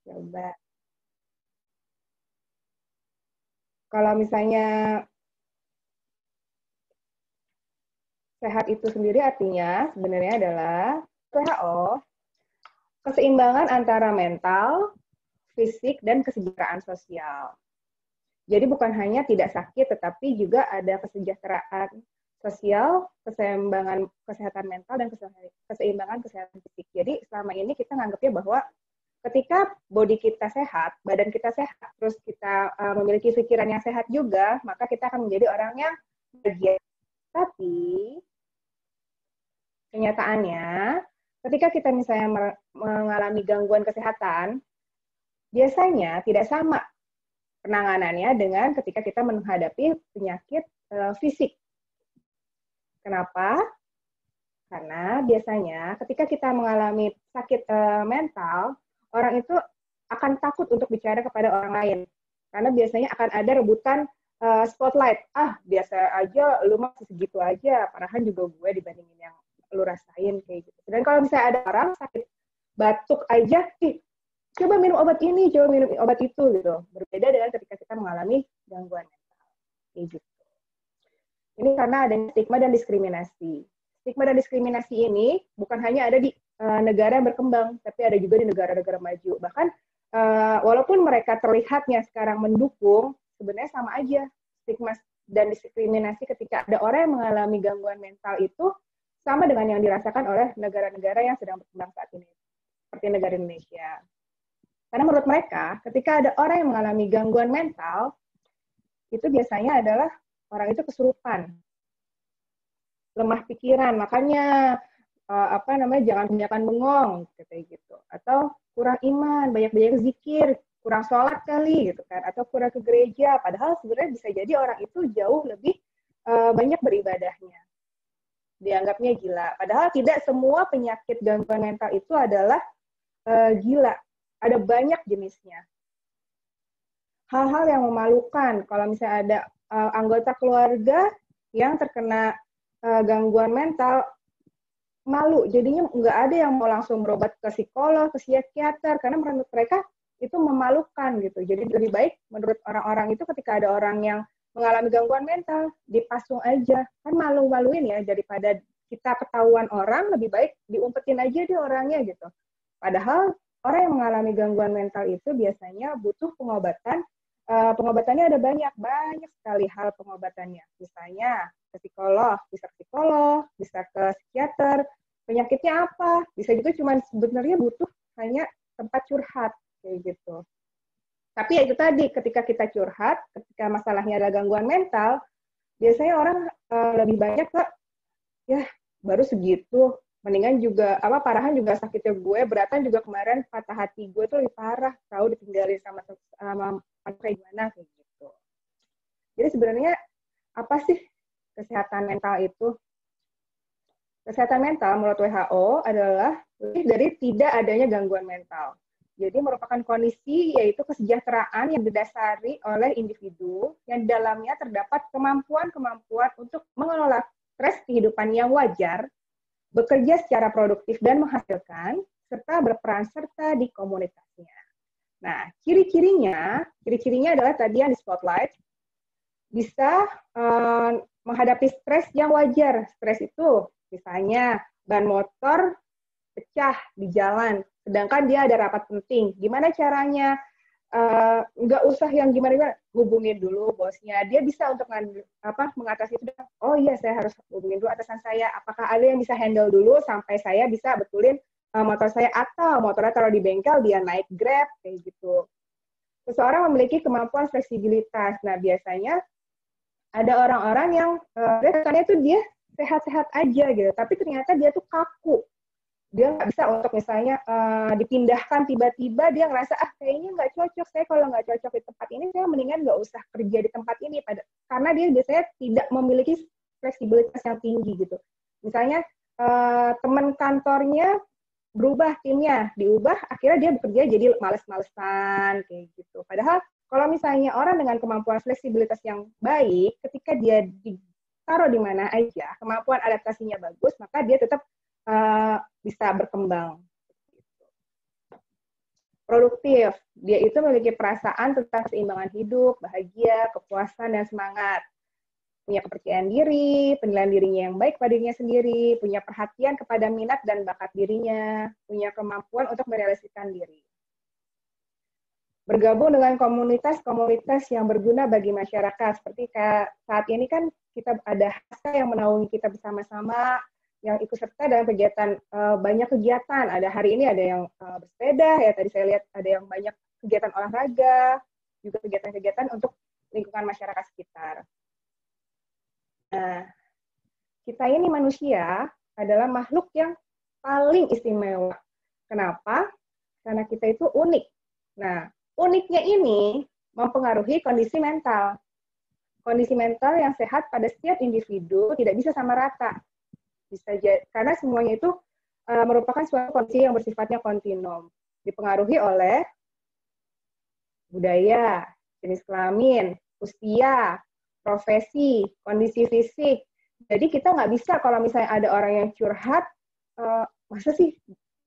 Coba. Kalau misalnya sehat itu sendiri artinya sebenarnya adalah WHO, keseimbangan antara mental, fisik, dan kesejahteraan sosial. Jadi bukan hanya tidak sakit, tetapi juga ada kesejahteraan sosial, keseimbangan kesehatan mental, dan keseimbangan kesehatan fisik. Jadi selama ini kita nganggapnya bahwa ketika body kita sehat, badan kita sehat, terus kita memiliki pikiran yang sehat juga, maka kita akan menjadi orang yang bahagia. Tapi kenyataannya, ketika kita misalnya mengalami gangguan kesehatan, biasanya tidak sama penanganannya dengan ketika kita menghadapi penyakit fisik. Kenapa? Karena biasanya ketika kita mengalami sakit mental, orang itu akan takut untuk bicara kepada orang lain. Karena biasanya akan ada rebutan spotlight. Ah, biasa aja, lu masih segitu aja. Parahan juga gue dibandingin yang lu rasain kayak gitu. Dan kalau misalnya ada orang sakit batuk aja, coba minum obat ini, coba minum obat itu gitu. Berbeda dengan ketika kita mengalami gangguan mental. Kayak gitu. Ini karena adanya stigma dan diskriminasi. Stigma dan diskriminasi ini bukan hanya ada di negara yang berkembang, tapi ada juga di negara-negara maju. Bahkan walaupun mereka terlihatnya sekarang mendukung, sebenarnya sama aja stigma dan diskriminasi ketika ada orang yang mengalami gangguan mental itu sama dengan yang dirasakan oleh negara-negara yang sedang berkembang saat ini, seperti negara Indonesia. Karena menurut mereka, ketika ada orang yang mengalami gangguan mental, itu biasanya adalah orang itu kesurupan, lemah pikiran, makanya jangan kebanyakan bengong, kayak gitu. Atau kurang iman, banyak-banyak zikir, kurang sholat kali, gitu kan, atau kurang ke gereja. Padahal sebenarnya bisa jadi orang itu jauh lebih banyak beribadahnya. Dianggapnya gila. Padahal tidak semua penyakit gangguan mental itu adalah gila. Ada banyak jenisnya. Hal-hal yang memalukan, kalau misalnya ada anggota keluarga yang terkena gangguan mental, malu. Jadinya nggak ada yang mau langsung berobat ke psikolog, ke psikiater, karena menurut mereka itu memalukan gitu. Jadi lebih baik menurut orang-orang itu ketika ada orang yang mengalami gangguan mental, dipasung aja. Kan malu-maluin ya, daripada kita ketahuan orang, lebih baik diumpetin aja di orangnya gitu. Padahal orang yang mengalami gangguan mental itu biasanya butuh pengobatan. Pengobatannya ada banyak sekali hal pengobatannya. Misalnya ke psikolog, bisa ke psikiater. Penyakitnya apa? Bisa juga cuma sebenarnya butuh hanya tempat curhat kayak gitu. Tapi ya itu tadi, ketika kita curhat, ketika masalahnya ada gangguan mental, biasanya orang lebih banyak ke, ya baru segitu, mendingan juga, parahan juga sakitnya gue, beratan juga kemarin patah hati gue tuh lebih parah, tahu ditinggalin sama kayak gimana, kayak gitu. Jadi sebenarnya, apa sih kesehatan mental itu? Kesehatan mental menurut WHO adalah lebih dari tidak adanya gangguan mental. Jadi merupakan kondisi yaitu kesejahteraan yang didasari oleh individu yang di dalamnya terdapat kemampuan-kemampuan untuk mengelola stres kehidupan yang wajar, bekerja secara produktif dan menghasilkan, serta berperan serta di komunitasnya. Nah, ciri-cirinya adalah tadi yang di spotlight, bisa menghadapi stres yang wajar. Stres itu misalnya ban motor pecah di jalan, sedangkan dia ada rapat penting. Gimana caranya? Nggak usah yang gimana-gimana, hubungin dulu bosnya. Dia bisa untuk mengatasi itu. Oh iya, saya harus hubungin dulu atasan saya. Apakah ada yang bisa handle dulu sampai saya bisa betulin motor saya, atau motornya taruh di bengkel, dia naik Grab, kayak gitu. Seseorang memiliki kemampuan fleksibilitas. Nah, biasanya ada orang-orang yang katanya tuh dia sehat-sehat aja gitu, tapi ternyata dia tuh kaku. Dia nggak bisa untuk misalnya dipindahkan tiba-tiba, dia ngerasa kayaknya nggak cocok, saya kalau nggak cocok di tempat ini, saya mendingan nggak usah kerja di tempat ini, karena dia biasanya tidak memiliki fleksibilitas yang tinggi gitu. Misalnya teman kantornya berubah, timnya diubah, akhirnya dia bekerja jadi males-malesan kayak gitu. Padahal kalau misalnya orang dengan kemampuan fleksibilitas yang baik, ketika dia ditaruh di mana aja, kemampuan adaptasinya bagus, maka dia tetap bisa berkembang. produktif. Dia itu memiliki perasaan tentang keseimbangan hidup, bahagia, kepuasan, dan semangat. Punya kepercayaan diri, penilaian dirinya yang baik pada dirinya sendiri, punya perhatian kepada minat dan bakat dirinya, punya kemampuan untuk merealisasikan diri. Bergabung dengan komunitas-komunitas yang berguna bagi masyarakat. Seperti saat ini kan kita ada HASA yang menaungi kita bersama-sama, yang ikut serta dalam kegiatan, banyak kegiatan. Ada hari ini ada yang bersepeda, ya tadi saya lihat ada yang banyak kegiatan olahraga, juga kegiatan-kegiatan untuk lingkungan masyarakat sekitar. Nah, kita ini manusia adalah makhluk yang paling istimewa. Kenapa? Karena kita itu unik. Nah, uniknya ini mempengaruhi kondisi mental. Kondisi mental yang sehat pada setiap individu tidak bisa sama rata. Bisa karena semuanya itu merupakan suatu kondisi yang bersifatnya kontinum. Dipengaruhi oleh budaya, jenis kelamin, usia, profesi, kondisi fisik. Jadi kita nggak bisa kalau misalnya ada orang yang curhat, masa sih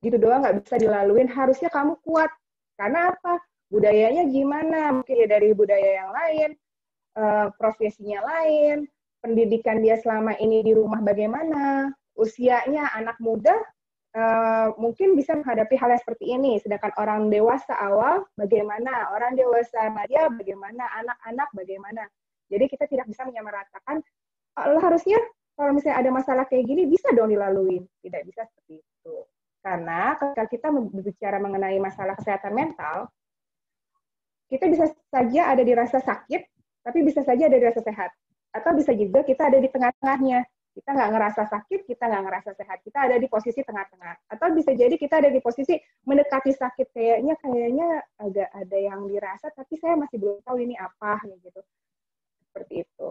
gitu doang nggak bisa dilaluin, harusnya kamu kuat. Karena apa? Budayanya gimana? Mungkin ya dari budaya yang lain, profesinya lain, pendidikan dia selama ini di rumah bagaimana, usianya anak muda mungkin bisa menghadapi hal yang seperti ini, sedangkan orang dewasa awal bagaimana, orang dewasa remaja bagaimana, anak-anak bagaimana. Jadi kita tidak bisa menyamaratakan, harusnya kalau misalnya ada masalah kayak gini bisa dong dilaluin. Tidak bisa seperti itu. Karena ketika kita berbicara mengenai masalah kesehatan mental, kita bisa saja ada di rasa sakit, tapi bisa saja ada di rasa sehat. Atau bisa juga kita ada di tengah-tengahnya. Kita nggak ngerasa sakit, kita nggak ngerasa sehat. Kita ada di posisi tengah-tengah. Atau bisa jadi kita ada di posisi mendekati sakit. Kayaknya agak ada yang dirasa, tapi saya masih belum tahu ini apa. Gitu. Seperti itu.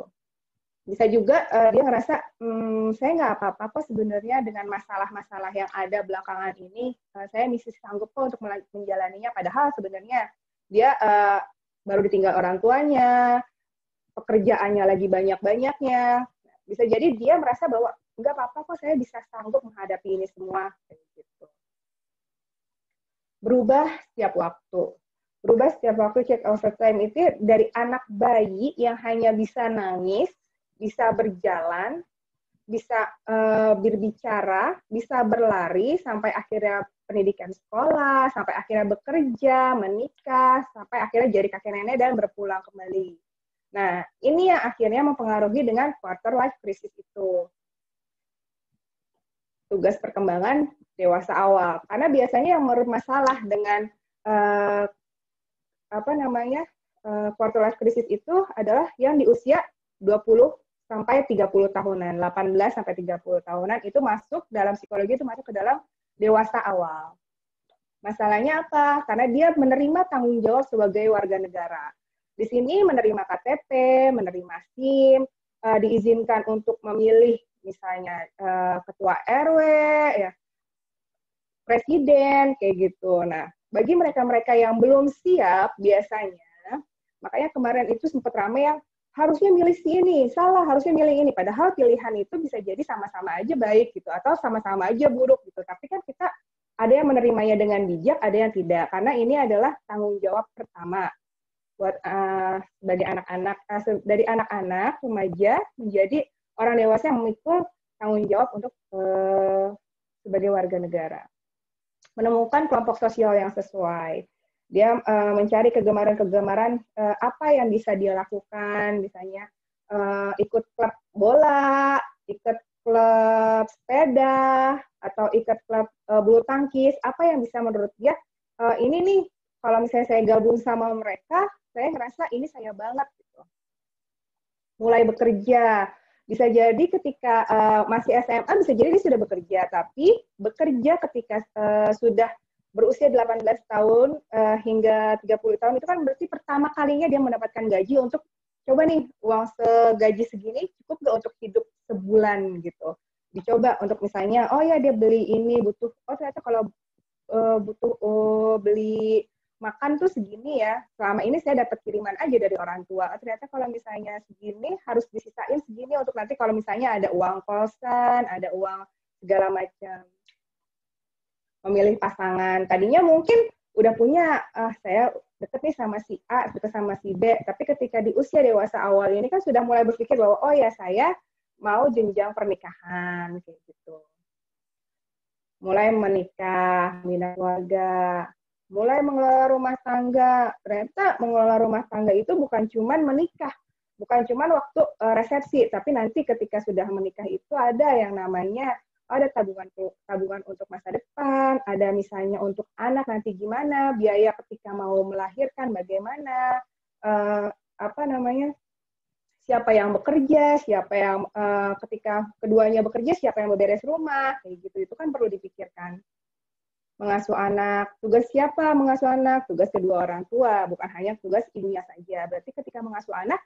Bisa juga dia ngerasa, saya nggak apa-apa kok sebenarnya dengan masalah-masalah yang ada belakangan ini. Saya masih sanggup kok untuk menjalaninya. Padahal sebenarnya dia baru ditinggal orang tuanya, pekerjaannya lagi banyak-banyaknya. Bisa jadi dia merasa bahwa nggak apa-apa kok saya bisa sanggup menghadapi ini semua. Gitu. Berubah setiap waktu. Berubah setiap waktu, check over time itu dari anak bayi yang hanya bisa nangis, bisa berjalan, bisa berbicara, bisa berlari, sampai akhirnya pendidikan sekolah, sampai akhirnya bekerja, menikah, sampai akhirnya jadi kakek nenek dan berpulang kembali. Nah, ini yang akhirnya mempengaruhi dengan quarter life crisis itu. Tugas perkembangan dewasa awal. Karena biasanya yang bermasalah dengan quarter life crisis itu adalah yang di usia 20 sampai 30 tahunan, 18 sampai 30 tahunan itu masuk dalam psikologi, itu masuk ke dalam dewasa awal. Masalahnya apa? Karena dia menerima tanggung jawab sebagai warga negara. Di sini menerima KTP, menerima SIM, diizinkan untuk memilih misalnya ketua RW, ya, presiden, kayak gitu. Nah, bagi mereka-mereka yang belum siap biasanya, makanya kemarin itu sempat ramai yang harusnya milih sini, salah, harusnya milih ini. Padahal pilihan itu bisa jadi sama-sama aja baik gitu, atau sama-sama aja buruk gitu. Tapi kan kita ada yang menerimanya dengan bijak, ada yang tidak. Karena ini adalah tanggung jawab pertama buat sebagai anak-anak, dari anak-anak, remaja menjadi orang dewasa yang memikul tanggung jawab untuk sebagai warga negara. Menemukan kelompok sosial yang sesuai. Dia mencari kegemaran-kegemaran apa yang bisa dia lakukan, misalnya ikut klub bola, ikut klub sepeda, atau ikut klub bulu tangkis, apa yang bisa menurut dia, ini nih, kalau misalnya saya gabung sama mereka, saya ngerasa ini saya banget. Gitu. Mulai bekerja, bisa jadi ketika masih SMA, bisa jadi dia sudah bekerja, tapi bekerja ketika sudah berusia 18 tahun hingga 30 tahun, itu kan berarti pertama kalinya dia mendapatkan gaji untuk, coba nih, uang segaji segini cukup nggak untuk hidup sebulan gitu. Dicoba untuk misalnya, oh ya dia beli ini, butuh, oh ternyata kalau butuh beli makan tuh segini ya, selama ini saya dapat kiriman aja dari orang tua. Ternyata kalau misalnya segini harus disisain segini untuk nanti kalau misalnya ada uang kosan, ada uang segala macam. Memilih pasangan. Tadinya mungkin udah punya, saya deket nih sama si A, deket sama si B, tapi ketika di usia dewasa awal ini kan sudah mulai berpikir bahwa, oh ya saya mau jenjang pernikahan, kayak gitu. Mulai menikah, membina keluarga, mulai mengelola rumah tangga. Ternyata mengelola rumah tangga itu bukan cuman menikah, bukan cuman waktu resepsi, tapi nanti ketika sudah menikah itu ada yang namanya ada tabungan untuk masa depan, ada misalnya untuk anak nanti gimana, biaya ketika mau melahirkan bagaimana, apa namanya, siapa yang bekerja, siapa yang ketika keduanya bekerja, siapa yang beberes rumah, kayak gitu. Itu kan perlu dipikirkan. Mengasuh anak, tugas siapa mengasuh anak? Tugas kedua orang tua, bukan hanya tugas ibunya saja. Berarti ketika mengasuh anak,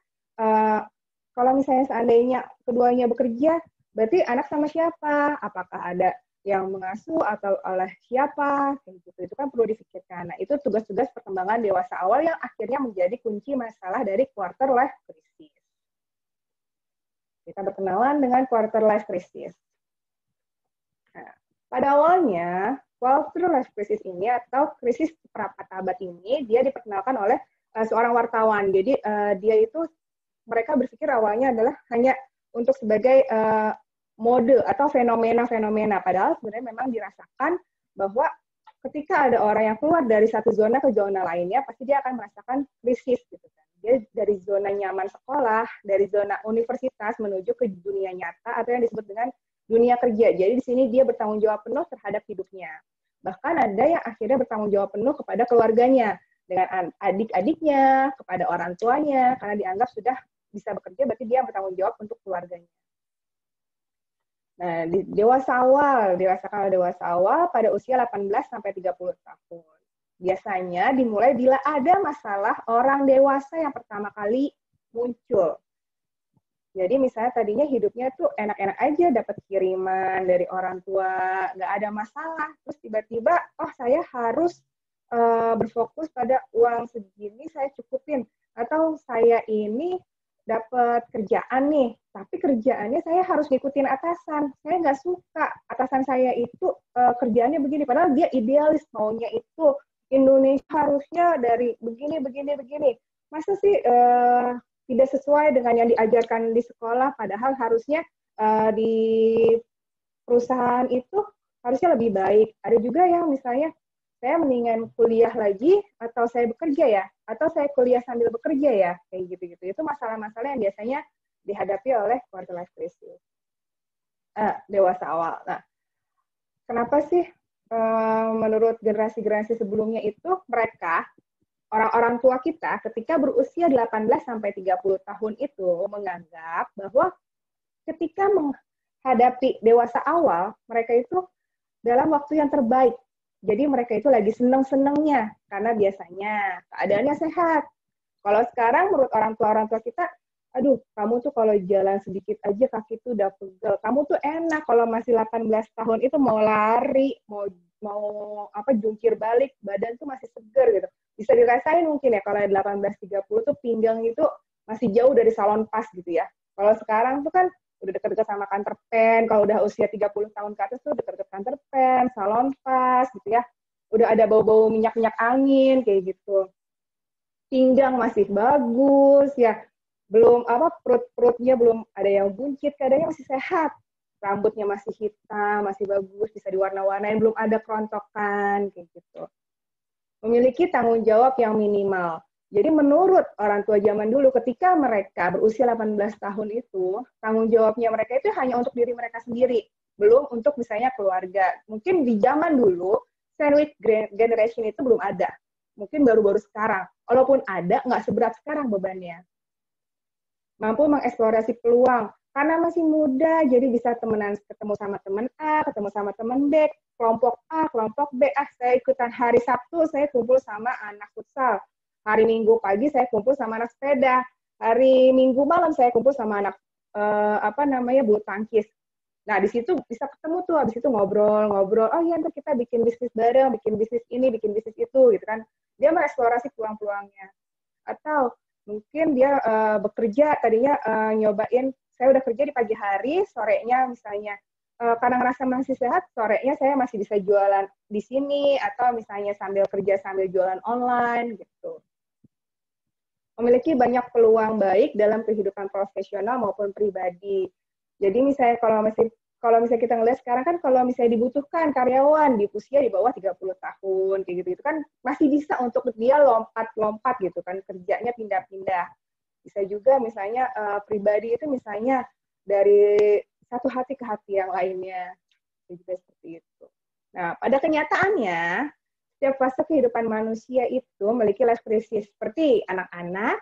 kalau misalnya seandainya keduanya bekerja, berarti anak sama siapa? Apakah ada yang mengasuh atau oleh siapa? Kayak gitu. Itu kan perlu dipikirkan. Nah, itu tugas-tugas perkembangan dewasa awal yang akhirnya menjadi kunci masalah dari quarter life crisis. Kita berkenalan dengan quarter life crisis. Nah, pada awalnya, quarter life crisis ini atau krisis seperempat abad ini, dia diperkenalkan oleh seorang wartawan. Jadi dia itu, mereka berpikir awalnya adalah hanya untuk sebagai mode atau fenomena-fenomena. Padahal sebenarnya memang dirasakan bahwa ketika ada orang yang keluar dari satu zona ke zona lainnya, pasti dia akan merasakan krisis gitu kan. Dia dari zona nyaman sekolah, dari zona universitas menuju ke dunia nyata atau yang disebut dengan dunia kerja. Jadi di sini dia bertanggung jawab penuh terhadap hidupnya. Bahkan ada yang akhirnya bertanggung jawab penuh kepada keluarganya, dengan adik-adiknya, kepada orang tuanya, karena dianggap sudah bisa bekerja, berarti dia bertanggung jawab untuk keluarganya. Nah, di dewasa awal pada usia 18 sampai 30 tahun. Biasanya dimulai bila ada masalah orang dewasa yang pertama kali muncul. Jadi misalnya tadinya hidupnya tuh enak-enak aja, dapat kiriman dari orang tua, nggak ada masalah. Terus tiba-tiba, oh saya harus berfokus pada uang segini, saya cukupin. Atau saya ini dapat kerjaan nih, tapi kerjaannya saya harus ngikutin atasan. Saya nggak suka atasan saya itu kerjaannya begini, padahal dia idealis, maunya itu Indonesia harusnya dari begini, begini, begini. Masa sih tidak sesuai dengan yang diajarkan di sekolah, padahal harusnya di perusahaan itu harusnya lebih baik. Ada juga yang misalnya, saya mendingan kuliah lagi, atau saya bekerja ya, atau saya kuliah sambil bekerja ya, kayak gitu-gitu. Itu masalah-masalah yang biasanya dihadapi oleh quarter life crisis. Dewasa awal. Nah, kenapa sih menurut generasi-generasi sebelumnya itu mereka, orang-orang tua kita ketika berusia 18 sampai 30 tahun itu menganggap bahwa ketika menghadapi dewasa awal, mereka itu dalam waktu yang terbaik. Jadi mereka itu lagi seneng-senengnya karena biasanya keadaannya sehat. Kalau sekarang menurut orang tua kita, aduh, kamu tuh kalau jalan sedikit aja kaki tuh udah pegel. Kamu tuh enak kalau masih 18 tahun itu mau lari, mau apa jungkir balik, badan tuh masih seger gitu. Bisa dirasain mungkin ya kalau 18-30 tuh pinggang itu masih jauh dari salon pas gitu ya. Kalau sekarang tuh kan udah deket-deket sama kantor pen, kalau udah usia 30 tahun ke atas tuh deket-deket kantor pen, salon pas gitu ya. Udah ada bau-bau minyak-minyak angin kayak gitu. Pinggang masih bagus ya, belum apa perut-perutnya belum ada yang buncit, keadaannya masih sehat, rambutnya masih hitam, masih bagus, bisa diwarna-warnain, belum ada kerontokan kayak gitu. Memiliki tanggung jawab yang minimal. Jadi menurut orang tua zaman dulu, ketika mereka berusia 18 tahun itu, tanggung jawabnya mereka itu hanya untuk diri mereka sendiri, belum untuk misalnya keluarga. Mungkin di zaman dulu, sandwich generation itu belum ada. Mungkin baru-baru sekarang. Walaupun ada, nggak seberat sekarang bebannya. Mampu mengeksplorasi peluang. Karena masih muda, jadi bisa temenan, ketemu sama teman A, ketemu sama teman B, kelompok A, kelompok B. Saya ikutan hari Sabtu, saya kumpul sama anak futsal. Hari Minggu pagi saya kumpul sama anak sepeda. Hari Minggu malam saya kumpul sama anak bulu tangkis. Nah, di situ bisa ketemu tuh, habis itu ngobrol-ngobrol. Oh iya, ntar kita bikin bisnis bareng, bikin bisnis ini, bikin bisnis itu, gitu kan. Dia mengeksplorasi peluang-peluangnya. Atau mungkin dia bekerja, tadinya nyobain, saya udah kerja di pagi hari, sorenya misalnya karena ngerasa masih sehat, sorenya saya masih bisa jualan di sini, atau misalnya sambil kerja sambil jualan online gitu. Memiliki banyak peluang baik dalam kehidupan profesional maupun pribadi. Jadi misalnya kalau misalnya kita ngelihat sekarang kan, kalau misalnya dibutuhkan karyawan di usia di bawah 30 tahun kayak gitu, itu kan masih bisa untuk dia lompat-lompat gitu kan, kerjanya pindah-pindah. Bisa juga misalnya pribadi itu misalnya dari satu hati ke hati yang lainnya, juga seperti itu. Nah, pada kenyataannya setiap fase kehidupan manusia itu memiliki life crisis. Seperti anak-anak,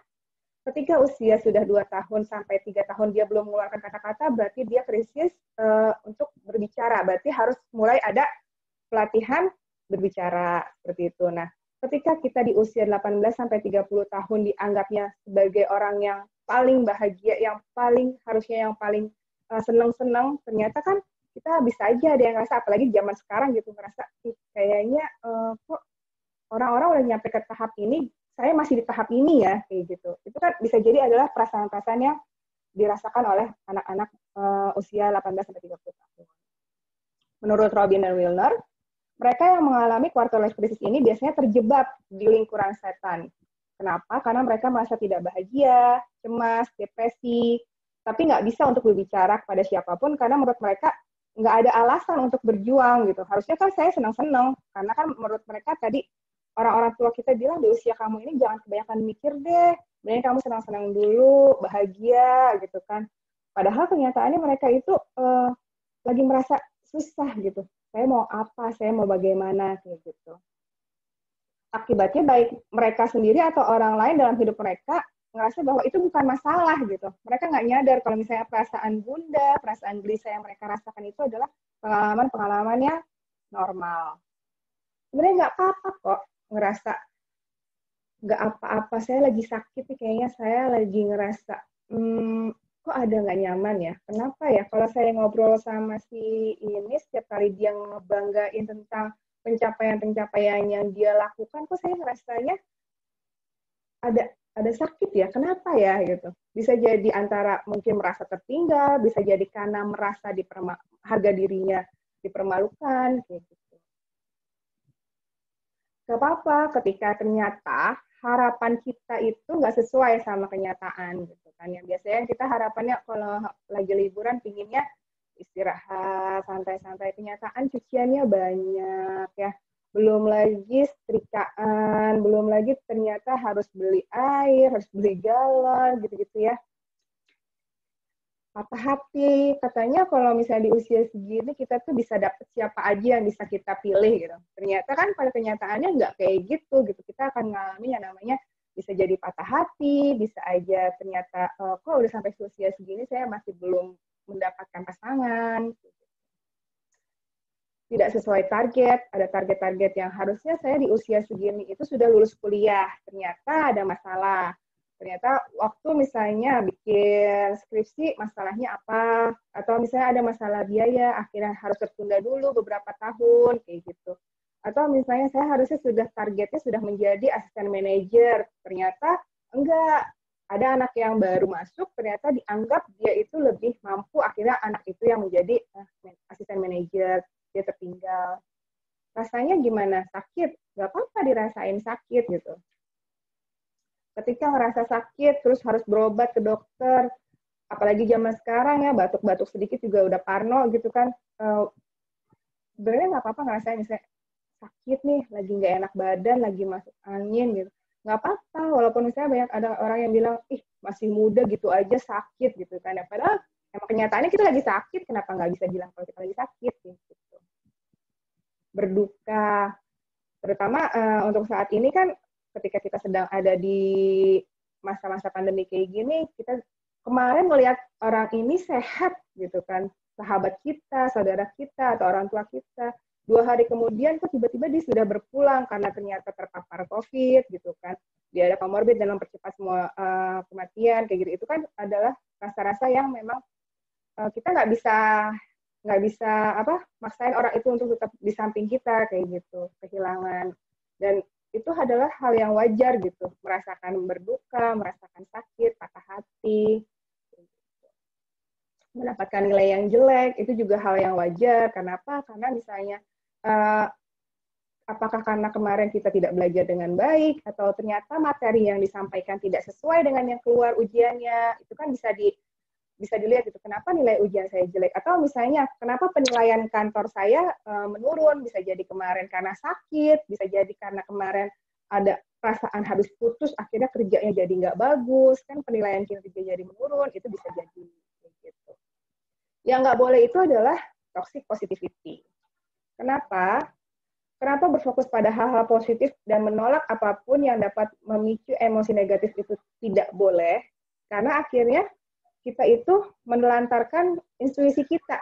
ketika usia sudah 2 tahun sampai 3 tahun dia belum mengeluarkan kata-kata, berarti dia krisis untuk berbicara. Berarti harus mulai ada pelatihan berbicara seperti itu. Nah, ketika kita di usia 18 sampai 30 tahun dianggapnya sebagai orang yang paling bahagia, yang paling harusnya yang paling senang-senang, ternyata kan kita bisa aja ada yang ngerasa, apalagi zaman sekarang gitu, ngerasa kayaknya kok orang-orang udah nyampe ke tahap ini, saya masih di tahap ini ya, kayak gitu. Itu kan bisa jadi adalah perasaan-perasaan yang dirasakan oleh anak-anak usia 18-30 tahun. Menurut Robin dan Wilner, mereka yang mengalami quarter life crisis ini biasanya terjebak di lingkuran setan. Kenapa? Karena mereka merasa tidak bahagia, cemas, depresi, tapi nggak bisa untuk berbicara kepada siapapun karena menurut mereka nggak ada alasan untuk berjuang gitu. Harusnya kan saya senang-senang, karena kan menurut mereka tadi orang-orang tua kita bilang di usia kamu ini jangan kebanyakan mikir deh, mending kamu senang-senang dulu, bahagia gitu kan. Padahal kenyataannya mereka itu lagi merasa susah gitu. Saya mau apa, saya mau bagaimana, kayak gitu. Akibatnya baik mereka sendiri atau orang lain dalam hidup mereka ngerasa bahwa itu bukan masalah gitu. Mereka nggak nyadar kalau misalnya perasaan bunda, perasaan gelisah yang mereka rasakan itu adalah pengalaman-pengalamannya normal. Sebenarnya nggak apa-apa kok ngerasa nggak apa-apa, saya lagi sakit nih, kayaknya saya lagi ngerasa kok ada nggak nyaman ya, kenapa ya kalau saya ngobrol sama si ini setiap kali dia ngebanggain tentang pencapaian-pencapaian yang dia lakukan, kok saya ngerasanya ada sakit ya, kenapa ya gitu. Bisa jadi antara mungkin merasa tertinggal, bisa jadi karena merasa harga dirinya dipermalukan kayak gitu. Gak apa-apa ketika ternyata harapan kita itu nggak sesuai sama kenyataan gitu kan. Yang biasanya kita harapannya kalau lagi liburan pinginnya istirahat, santai-santai, kenyataan cuciannya banyak ya. Belum lagi setrikaan, belum lagi ternyata harus beli air, harus beli galon gitu-gitu ya. Patah hati, katanya kalau misalnya di usia segini kita tuh bisa dapet siapa aja yang bisa kita pilih gitu. Ternyata kan pada kenyataannya nggak kayak gitu. Kita akan mengalami yang namanya bisa jadi patah hati, bisa aja ternyata kok udah sampai usia segini saya masih belum mendapatkan pasangan. Tidak sesuai target, ada target-target yang harusnya saya di usia segini itu sudah lulus kuliah, ternyata ada masalah. Ternyata waktu misalnya bikin skripsi masalahnya apa, atau misalnya ada masalah biaya, akhirnya harus tertunda dulu beberapa tahun, kayak gitu. Atau misalnya saya harusnya targetnya sudah menjadi asisten manajer, ternyata enggak, ada anak yang baru masuk, ternyata dianggap dia itu lebih mampu, akhirnya anak itu yang menjadi asisten manajer, dia tertinggal. Rasanya gimana? Sakit? Gak apa-apa dirasain sakit gitu. Ketika ngerasa sakit, terus harus berobat ke dokter, apalagi zaman sekarang ya, batuk-batuk sedikit juga udah parno gitu kan. Sebenarnya nggak apa-apa ngerasain, misalnya sakit nih, lagi nggak enak badan, lagi masuk angin gitu. Nggak apa-apa, walaupun misalnya banyak ada orang yang bilang, ih masih muda gitu aja sakit gitu kan. Padahal emang kenyataannya kita lagi sakit, kenapa nggak bisa bilang kalau kita lagi sakit gitu. Berduka, terutama untuk saat ini kan ketika kita sedang ada di masa-masa pandemi kayak gini, kita kemarin melihat orang ini sehat gitu kan, sahabat kita, saudara kita, atau orang tua kita. 2 hari kemudian kok tiba-tiba dia sudah berpulang karena ternyata terpapar COVID gitu kan. Dia ada komorbid dan mempercepat semua kematian kayak gitu. Itu kan adalah rasa-rasa yang memang kita nggak bisa maksain orang itu untuk tetap di samping kita kayak gitu, kehilangan. Dan itu adalah hal yang wajar gitu, merasakan berduka, merasakan sakit, patah hati. mendapatkan nilai yang jelek, itu juga hal yang wajar. Kenapa? Karena misalnya apakah karena kemarin kita tidak belajar dengan baik, atau ternyata materi yang disampaikan tidak sesuai dengan yang keluar ujiannya, itu kan bisa dilihat gitu, kenapa nilai ujian saya jelek, atau misalnya kenapa penilaian kantor saya menurun, bisa jadi kemarin karena sakit, bisa jadi karena kemarin ada perasaan habis putus, akhirnya kerjanya jadi nggak bagus, kan penilaian kinerja jadi menurun, itu bisa jadi gitu. Yang nggak boleh itu adalah toxic positivity. Kenapa? Kenapa berfokus pada hal-hal positif dan menolak apapun yang dapat memicu emosi negatif itu tidak boleh, karena akhirnya kita itu menelantarkan intuisi kita.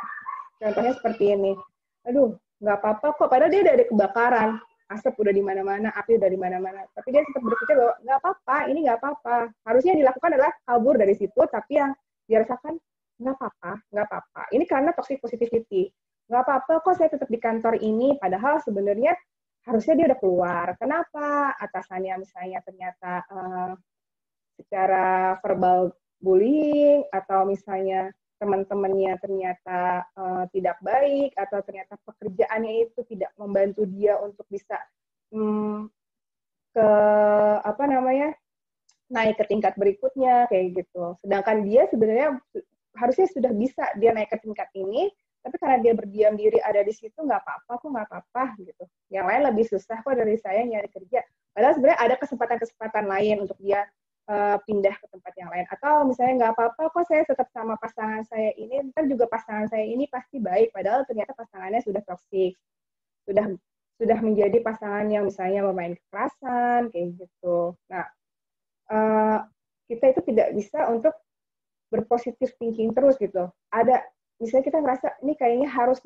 Contohnya seperti ini, aduh, nggak apa-apa kok, padahal dia udah ada kebakaran, asap udah di mana-mana, api udah di mana-mana, tapi dia tetap berpikir bahwa nggak apa-apa, ini nggak apa-apa. Harusnya yang dilakukan adalah kabur dari situ, tapi yang dirasakan nggak apa-apa, nggak apa-apa. Ini karena toxic positivity. Nggak apa-apa kok saya tetap di kantor ini, padahal sebenarnya harusnya dia udah keluar. Kenapa? Atasannya misalnya ternyata secara verbal bullying, atau misalnya teman-temannya ternyata tidak baik, atau ternyata pekerjaannya itu tidak membantu dia untuk bisa ke apa namanya naik ke tingkat berikutnya kayak gitu. Sedangkan dia sebenarnya harusnya sudah bisa dia naik ke tingkat ini, tapi karena dia berdiam diri ada di situ, nggak apa-apa kok, nggak apa-apa gitu. Yang lain lebih susah kok dari saya nyari kerja. Padahal sebenarnya ada kesempatan-kesempatan lain untuk dia pindah ke tempat yang lain. Atau misalnya nggak apa-apa kok saya tetap sama pasangan saya ini, ntar juga pasangan saya ini pasti baik. Padahal ternyata pasangannya sudah toksik, sudah menjadi pasangan yang misalnya memain kekerasan kayak gitu. Nah, kita itu tidak bisa untuk berpositif thinking terus gitu. Ada misalnya kita ngerasa ini kayaknya harus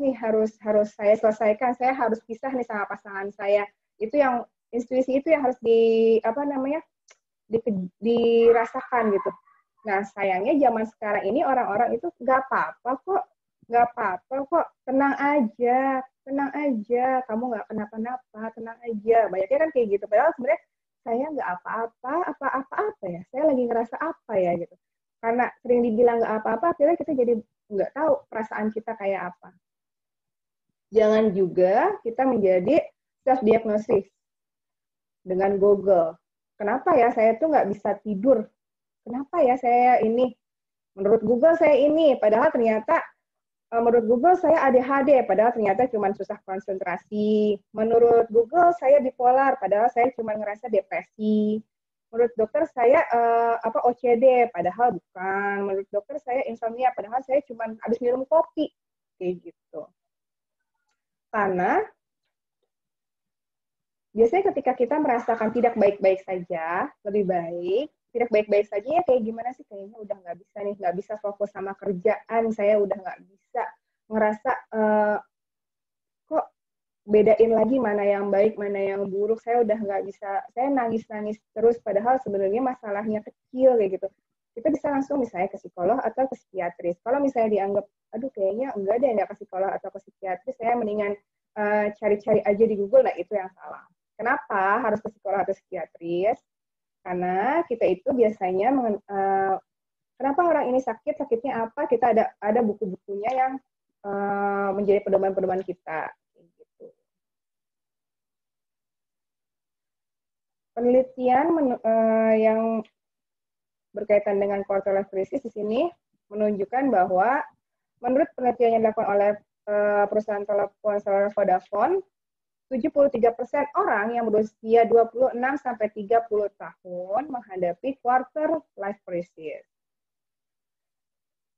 saya selesaikan, saya harus pisah nih sama pasangan saya. Itu yang intuisi itu yang harus dirasakan gitu. Nah, sayangnya zaman sekarang ini orang-orang itu nggak apa-apa kok, tenang aja, kamu nggak kenapa-napa, tenang aja. Banyaknya kan kayak gitu. Padahal sebenarnya saya nggak apa-apa ya. Saya lagi ngerasa apa ya gitu. Karena sering dibilang nggak apa-apa, akhirnya kita jadi nggak tahu perasaan kita kayak apa. Jangan juga kita menjadi self-diagnosis dengan Google. Kenapa ya saya tuh nggak bisa tidur? Kenapa ya saya ini? Menurut Google saya ini, padahal ternyata menurut Google saya ADHD, padahal ternyata cuma susah konsentrasi. Menurut Google saya bipolar, padahal saya cuma ngerasa depresi. Menurut dokter saya OCD, padahal bukan. Menurut dokter saya insomnia, padahal saya cuma habis minum kopi, kayak gitu. Karena biasanya ketika kita merasakan tidak baik-baik saja, lebih baik tidak baik-baik saja ya kayak gimana sih, kayaknya udah nggak bisa nih, nggak bisa fokus sama kerjaan, saya udah nggak bisa ngerasa kok bedain lagi mana yang baik, mana yang buruk, saya udah nggak bisa, saya nangis-nangis terus, padahal sebenarnya masalahnya kecil kayak gitu. Kita bisa langsung misalnya ke psikolog atau ke psikiatris. Kalau misalnya dianggap, aduh kayaknya enggak deh, enggak ke psikolog atau ke psikiatris, saya mendingan cari-cari aja di Google, nah itu yang salah. Kenapa harus ke psikolog atau psikiatris? Karena kita itu biasanya kenapa orang ini sakit, sakitnya apa? Kita ada buku-bukunya yang menjadi pedoman-pedoman kita. Gitu. Penelitian yang berkaitan dengan quarter life crisis di sini menunjukkan bahwa menurut penelitian yang dilakukan oleh perusahaan telepon seluler Vodafone, 73% orang yang berusia 26 sampai 30 tahun menghadapi quarter life crisis.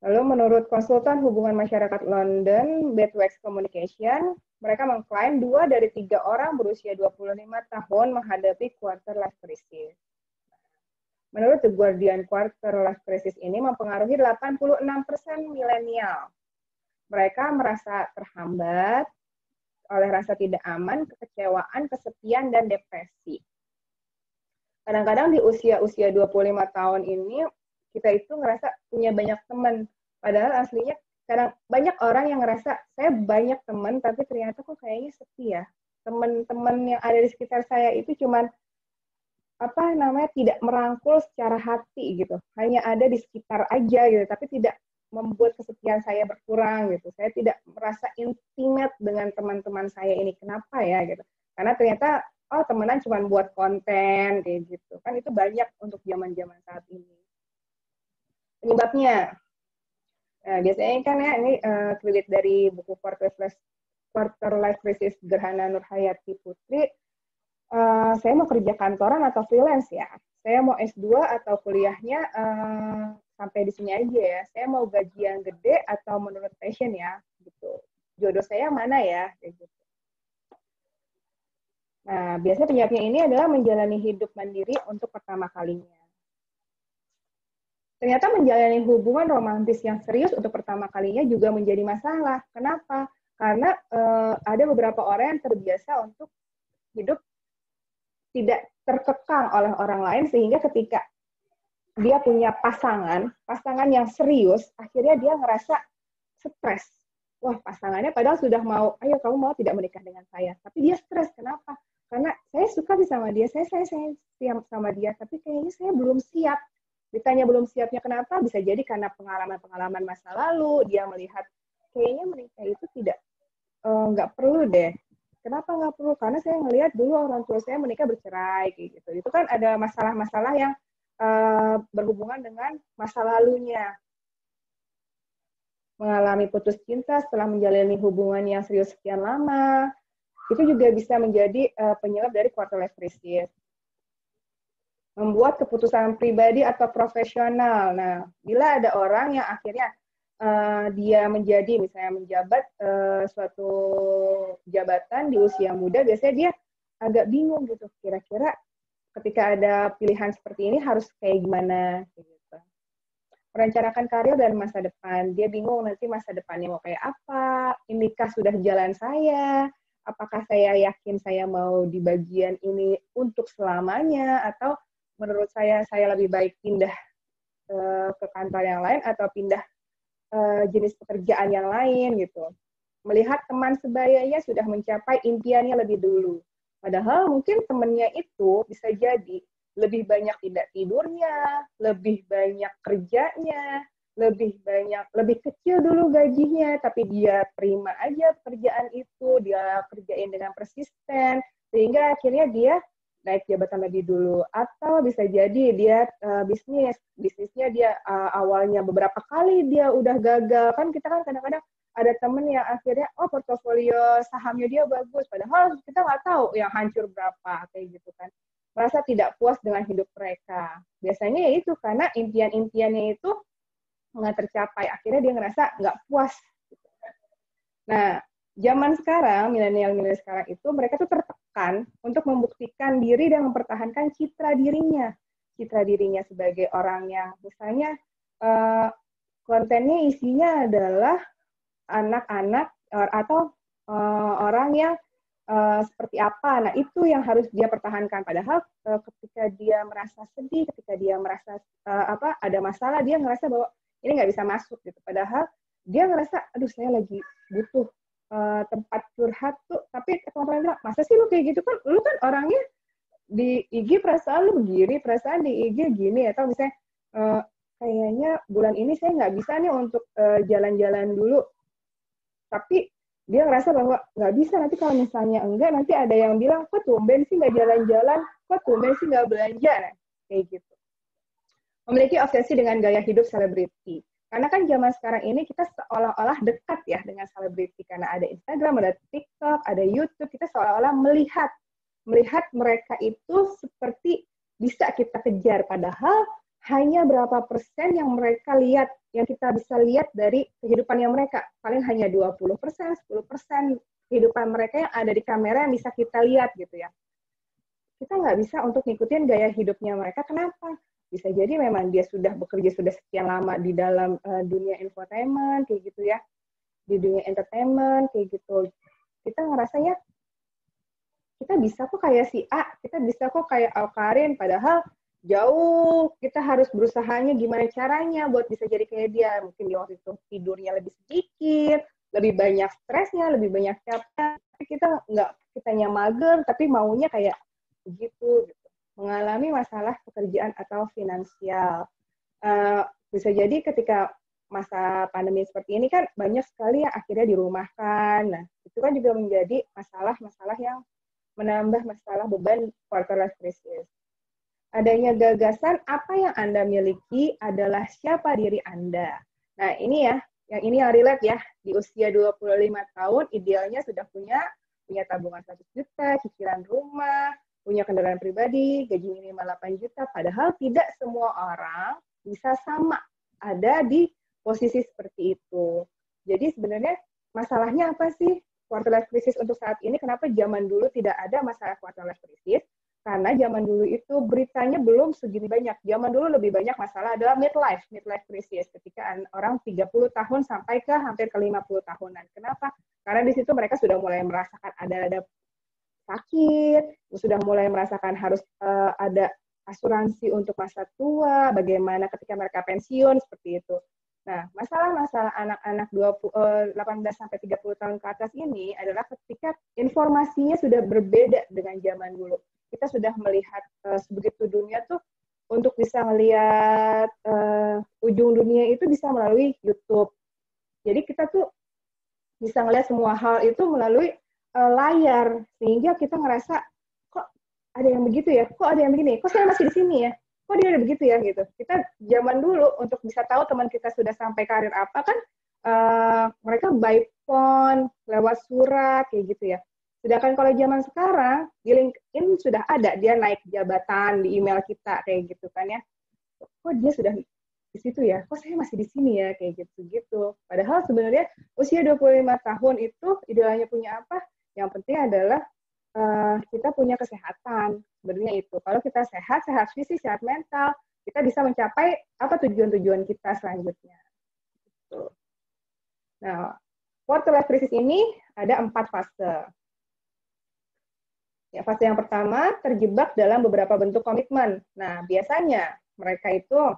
Lalu menurut konsultan hubungan masyarakat London, Bedwex Communication, mereka mengklaim 2 dari 3 orang berusia 25 tahun menghadapi quarter life crisis. Menurut The Guardian, quarter life crisis ini mempengaruhi 86% milenial. Mereka merasa terhambat oleh rasa tidak aman, kekecewaan, kesepian, dan depresi. Kadang-kadang di usia-usia 25 tahun ini, kita itu ngerasa punya banyak teman. Padahal aslinya kadang banyak orang yang ngerasa, saya banyak teman, tapi ternyata kok kayaknya sepi ya. Teman-teman yang ada di sekitar saya itu cuman tidak merangkul secara hati gitu. Hanya ada di sekitar aja gitu, tapi tidak membuat kesepian saya berkurang gitu. Saya tidak merasa intimate dengan teman-teman saya ini. Kenapa ya gitu? Karena ternyata oh temenan cuma buat konten kayak gitu. Kan itu banyak untuk zaman-zaman saat ini. Penyebabnya, nah, biasanya kan ya ini kredit dari buku Quarter Life Crisis Gerhana Nurhayati Putri. Saya mau kerja kantoran atau freelance ya. Saya mau S2 atau kuliahnya sampai di sini aja ya. Saya mau gaji yang gede atau menurut passion ya, gitu. Jodoh saya mana ya, kayak gitu. Nah, biasanya penyebabnya ini adalah menjalani hidup mandiri untuk pertama kalinya. Ternyata menjalani hubungan romantis yang serius untuk pertama kalinya juga menjadi masalah. Kenapa? Karena ada beberapa orang yang terbiasa untuk hidup tidak terkekang oleh orang lain, sehingga ketika dia punya pasangan yang serius, akhirnya dia ngerasa stres. Wah, pasangannya padahal sudah mau, ayo kamu mau tidak menikah dengan saya. Tapi dia stres, kenapa? Karena saya suka sama dia, saya siap sama dia, tapi kayaknya saya belum siap. Ditanya belum siapnya kenapa? Bisa jadi karena pengalaman-pengalaman masa lalu, dia melihat kayaknya menikah itu nggak perlu deh. Kenapa nggak perlu? Karena saya ngelihat dulu orang tua saya menikah bercerai kayak gitu. Itu kan ada masalah-masalah yang berhubungan dengan masa lalunya. Mengalami putus cinta setelah menjalani hubungan yang serius sekian lama, itu juga bisa menjadi penyebab dari quarter life crisis. Membuat keputusan pribadi atau profesional. Nah, bila ada orang yang akhirnya dia misalnya menjabat suatu jabatan di usia muda, biasanya dia agak bingung gitu, kira-kira ketika ada pilihan seperti ini harus kayak gimana gitu. Merencanakan karir dan masa depan, dia bingung nanti masa depannya mau kayak apa, inikah sudah jalan saya, apakah saya yakin saya mau di bagian ini untuk selamanya, atau menurut saya lebih baik pindah ke kantor yang lain atau pindah jenis pekerjaan yang lain gitu. Melihat teman sebayanya sudah mencapai impiannya lebih dulu. Padahal mungkin temannya itu bisa jadi lebih banyak tidak tidurnya, lebih banyak kerjanya, lebih kecil dulu gajinya, tapi dia terima aja pekerjaan itu, dia kerjain dengan persisten, sehingga akhirnya dia naik jabatan lebih dulu. Atau bisa jadi dia bisnisnya dia awalnya beberapa kali dia udah gagal. Kan kita kan kadang-kadang ada temen yang akhirnya portofolio sahamnya dia bagus, padahal kita nggak tahu yang hancur berapa kayak gitu kan. Merasa tidak puas dengan hidup mereka. Biasanya ya itu karena impian-impiannya itu nggak tercapai, akhirnya dia ngerasa nggak puas. Nah, zaman sekarang, milenial sekarang itu mereka tuh tertekan untuk membuktikan diri dan mempertahankan citra dirinya sebagai orang yang misalnya kontennya isinya adalah anak-anak atau orang yang seperti apa. Nah, itu yang harus dia pertahankan. Padahal ketika dia merasa sedih, ketika dia merasa ada masalah, dia ngerasa bahwa ini nggak bisa masuk gitu. Padahal dia ngerasa, aduh saya lagi butuh tempat curhat tuh. Tapi teman-teman bilang, masa sih lu kayak gitu, kan lu kan orangnya di IG perasaan lu begini, perasaan di IG gini. Atau misalnya kayaknya bulan ini saya nggak bisa nih untuk jalan-jalan dulu. Tapi dia ngerasa bahwa nggak bisa, nanti kalau misalnya enggak, nanti ada yang bilang, kok tumben sih nggak jalan-jalan, kok tumben sih nggak belanja, nah, kayak gitu. Memiliki obsesi dengan gaya hidup selebriti. Karena kan zaman sekarang ini kita seolah-olah dekat ya dengan selebriti, karena ada Instagram, ada TikTok, ada YouTube, kita seolah-olah melihat mereka itu seperti bisa kita kejar, padahal hanya berapa persen yang mereka lihat, yang kita bisa lihat dari kehidupannya mereka. Paling hanya 20%, 10% kehidupan mereka yang ada di kamera yang bisa kita lihat gitu ya. Kita nggak bisa untuk ngikutin gaya hidupnya mereka. Kenapa? Bisa jadi memang dia sudah bekerja sudah sekian lama di dalam dunia infotainment, kayak gitu ya. Di dunia entertainment, kayak gitu. Kita ngerasanya, kita bisa kok kayak si A, kita bisa kok kayak Alkarin, padahal jauh, kita harus berusahanya gimana caranya buat bisa jadi kayak dia. Mungkin di waktu itu tidurnya lebih sedikit, lebih banyak stresnya, lebih banyak capek. Tapi kitanya mager, tapi maunya kayak begitu. Gitu. Mengalami masalah pekerjaan atau finansial. Bisa jadi ketika masa pandemi seperti ini kan banyak sekali yang akhirnya dirumahkan. Nah, itu kan juga menjadi masalah-masalah yang menambah masalah beban quarter life crisis. Adanya gagasan apa yang Anda miliki adalah siapa diri Anda. Nah, ini ya, yang ini yang relate ya. Di usia 25 tahun, idealnya sudah punya tabungan 100 juta, cicilan rumah, punya kendaraan pribadi, gaji minimal 8 juta. Padahal tidak semua orang bisa sama ada di posisi seperti itu. Jadi sebenarnya masalahnya apa sih quarter life crisis untuk saat ini? Kenapa zaman dulu tidak ada masalah quarter life crisis? Karena zaman dulu itu beritanya belum segini banyak. Zaman dulu lebih banyak masalah adalah midlife crisis. Ketika orang 30 tahun sampai ke hampir ke 50 tahunan. Kenapa? Karena di situ mereka sudah mulai merasakan ada sakit, sudah mulai merasakan harus ada asuransi untuk masa tua, bagaimana ketika mereka pensiun, seperti itu. Nah, masalah-masalah anak-anak 18 sampai 30 tahun ke atas ini adalah ketika informasinya sudah berbeda dengan zaman dulu. Kita sudah melihat begitu dunia tuh untuk bisa melihat ujung dunia itu bisa melalui YouTube. Jadi kita tuh bisa melihat semua hal itu melalui layar, sehingga kita ngerasa kok ada yang begitu ya, kok ada yang begini, kok saya masih di sini ya, kok dia ada begitu ya gitu. Kita zaman dulu untuk bisa tahu teman kita sudah sampai karir apa kan mereka by phone, lewat surat kayak gitu ya. Sedangkan kalau zaman sekarang di LinkedIn sudah ada dia naik jabatan di email kita kayak gitu kan ya. Kok dia sudah di situ ya, kok saya masih di sini ya, kayak gitu-gitu. Padahal sebenarnya usia 25 tahun itu idealnya punya apa? Yang penting adalah kita punya kesehatan. Sebenarnya itu. Kalau kita sehat fisik, sehat mental, kita bisa mencapai apa tujuan-tujuan kita selanjutnya. Gitu. Nah, quarter life crisis ini ada 4 fase. Ya, fase yang pertama, terjebak dalam beberapa bentuk komitmen. Nah, biasanya mereka itu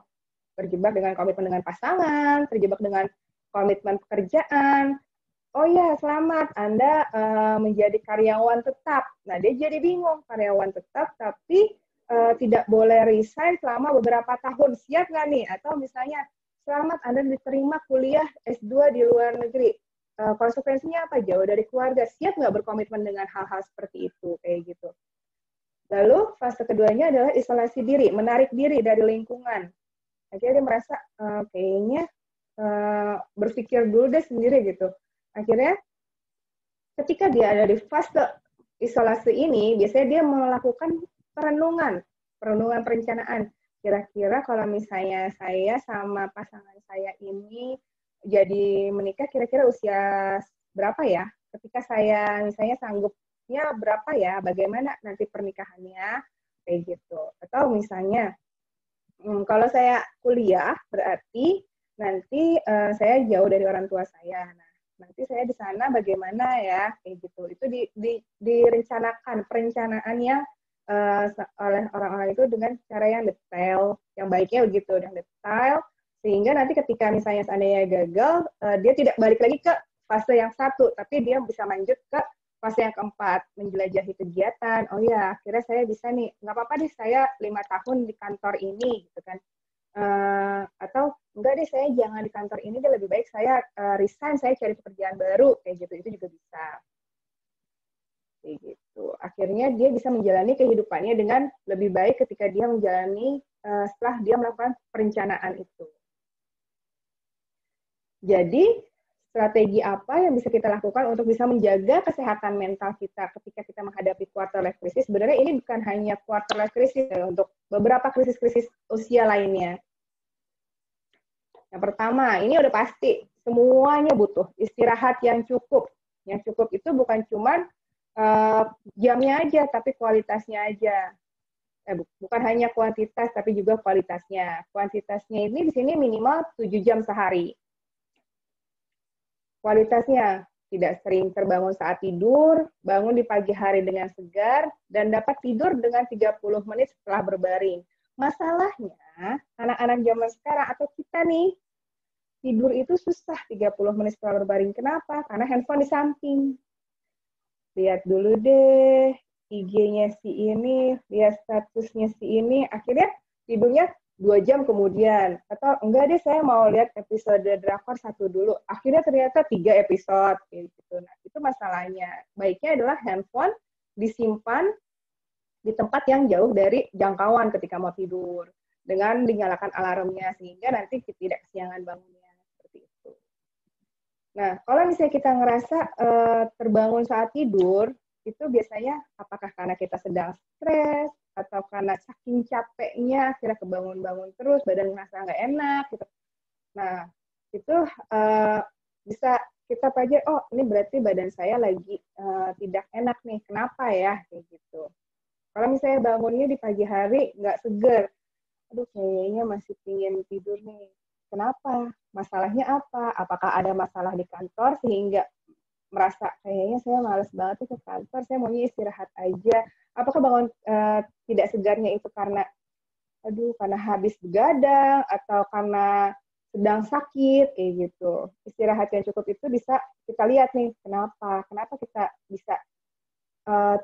terjebak dengan komitmen dengan pasangan, terjebak dengan komitmen pekerjaan. Oh ya, selamat, Anda menjadi karyawan tetap. Nah, dia jadi bingung, karyawan tetap, tapi tidak boleh resign selama beberapa tahun. Siap nggak nih? Atau misalnya, selamat, Anda diterima kuliah S2 di luar negeri. Konsekuensinya apa? Jauh dari keluarga. Siap nggak berkomitmen dengan hal-hal seperti itu? Kayak gitu. Lalu, fase keduanya adalah isolasi diri, menarik diri dari lingkungan. Akhirnya dia merasa kayaknya berpikir dulu deh sendiri gitu. Akhirnya ketika dia ada di fase isolasi ini, biasanya dia melakukan perenungan perencanaan. Kira-kira kalau misalnya saya sama pasangan saya ini jadi menikah, kira-kira usia berapa ya? Ketika saya misalnya sanggupnya berapa ya? Bagaimana nanti pernikahannya? Kayak gitu. Atau misalnya kalau saya kuliah, berarti nanti saya jauh dari orang tua saya. Nah, nanti saya di sana bagaimana ya, kayak gitu. Itu direncanakan, perencanaannya oleh orang-orang itu dengan cara yang detail, yang baiknya begitu, yang detail, sehingga nanti ketika misalnya seandainya gagal, dia tidak balik lagi ke fase yang satu, tapi dia bisa lanjut ke fase yang keempat, menjelajahi kegiatan. Oh ya, akhirnya saya bisa nih, nggak apa-apa deh saya 5 tahun di kantor ini, gitu kan. Atau enggak deh saya jangan di kantor ini, deh lebih baik saya resign, saya cari pekerjaan baru, kayak gitu, itu juga bisa. Kayak gitu. Akhirnya dia bisa menjalani kehidupannya dengan lebih baik ketika dia menjalani setelah dia melakukan perencanaan itu. Jadi, strategi apa yang bisa kita lakukan untuk bisa menjaga kesehatan mental kita ketika kita menghadapi quarter life crisis? Sebenarnya ini bukan hanya quarter life crisis ya, untuk beberapa krisis-krisis usia lainnya. Yang pertama, ini udah pasti, semuanya butuh istirahat yang cukup. Yang cukup itu bukan cuma jamnya aja, tapi kualitasnya aja. Bukan hanya kuantitas, tapi juga kualitasnya. Kuantitasnya ini di sini minimal 7 jam sehari. Kualitasnya, tidak sering terbangun saat tidur, bangun di pagi hari dengan segar, dan dapat tidur dengan 30 menit setelah berbaring. Masalahnya, anak-anak zaman sekarang atau kita nih, tidur itu susah 30 menit setelah berbaring. Kenapa? Karena handphone di samping. Lihat dulu deh, IG-nya si ini, lihat statusnya si ini, akhirnya tidurnya 2 jam kemudian, atau enggak deh saya mau lihat episode drakor 1 dulu, akhirnya ternyata 3 episode gitu. Nah, itu masalahnya. Baiknya adalah handphone disimpan di tempat yang jauh dari jangkauan ketika mau tidur, dengan dinyalakan alarmnya sehingga nanti tidak kesiangan bangunnya seperti itu. Nah, kalau misalnya kita ngerasa terbangun saat tidur, itu biasanya apakah karena kita sedang stres atau karena saking capeknya akhirnya kebangun-bangun terus, badan ngerasa nggak enak gitu. Nah, itu bisa kita pelajari, oh ini berarti badan saya lagi tidak enak nih, kenapa ya kayak gitu. Kalau misalnya bangunnya di pagi hari nggak seger, aduh kayaknya masih pingin tidur nih. Kenapa? Masalahnya apa? Apakah ada masalah di kantor sehingga merasa kayaknya saya males banget ke kantor, saya maunya istirahat aja. Apakah bangun tidak segarnya itu karena karena habis begadang atau karena sedang sakit kayak gitu. Istirahat yang cukup itu bisa kita lihat nih kenapa kita bisa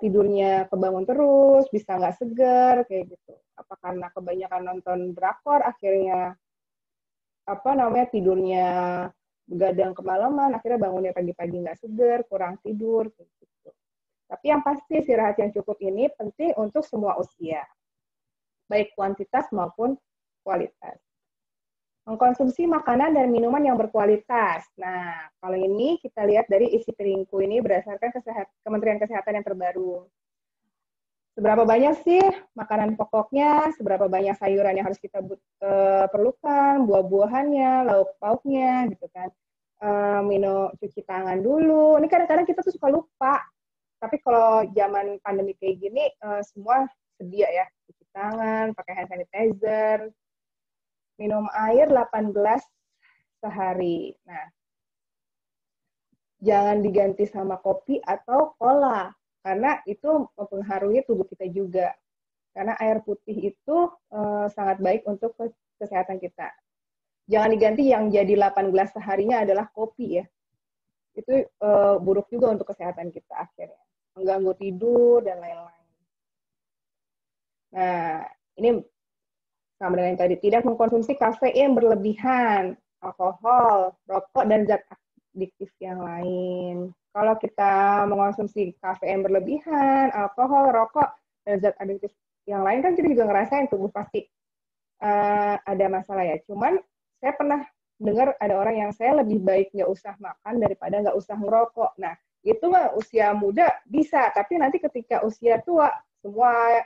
tidurnya kebangun terus, bisa nggak seger kayak gitu. Apa karena kebanyakan nonton drakor akhirnya tidurnya begadang kemalaman, akhirnya bangunnya pagi-pagi nggak seger, kurang tidur kayak gitu. Tapi yang pasti istirahat yang cukup ini penting untuk semua usia, baik kuantitas maupun kualitas. Mengkonsumsi makanan dan minuman yang berkualitas. Nah, kalau ini kita lihat dari isi piringku ini berdasarkan Kementerian Kesehatan yang terbaru. Seberapa banyak sih makanan pokoknya, seberapa banyak sayuran yang harus kita perlukan, buah-buahannya, lauk pauknya, gitu kan. Minum, cuci tangan dulu. Ini kadang-kadang kita tuh suka lupa. Tapi kalau zaman pandemi kayak gini, semua sedia ya. Cuci tangan, pakai hand sanitizer, minum air 8 gelas sehari. Nah, jangan diganti sama kopi atau cola, karena itu mempengaruhi tubuh kita juga. Karena air putih itu sangat baik untuk kesehatan kita. Jangan diganti yang jadi 8 gelas seharinya adalah kopi ya. Itu buruk juga untuk kesehatan kita akhirnya. Mengganggu tidur dan lain-lain. Nah, ini sama dengan yang tadi, tidak mengkonsumsi kafein berlebihan, alkohol, rokok, dan zat adiktif yang lain. Kalau kita mengkonsumsi kafein berlebihan, alkohol, rokok, dan zat adiktif yang lain, kan kita juga ngerasain tubuh pasti ada masalah ya. Cuman saya pernah dengar ada orang yang saya lebih baik nggak usah makan daripada nggak usah ngerokok. Nah, itu mah usia muda bisa, tapi nanti ketika usia tua, semua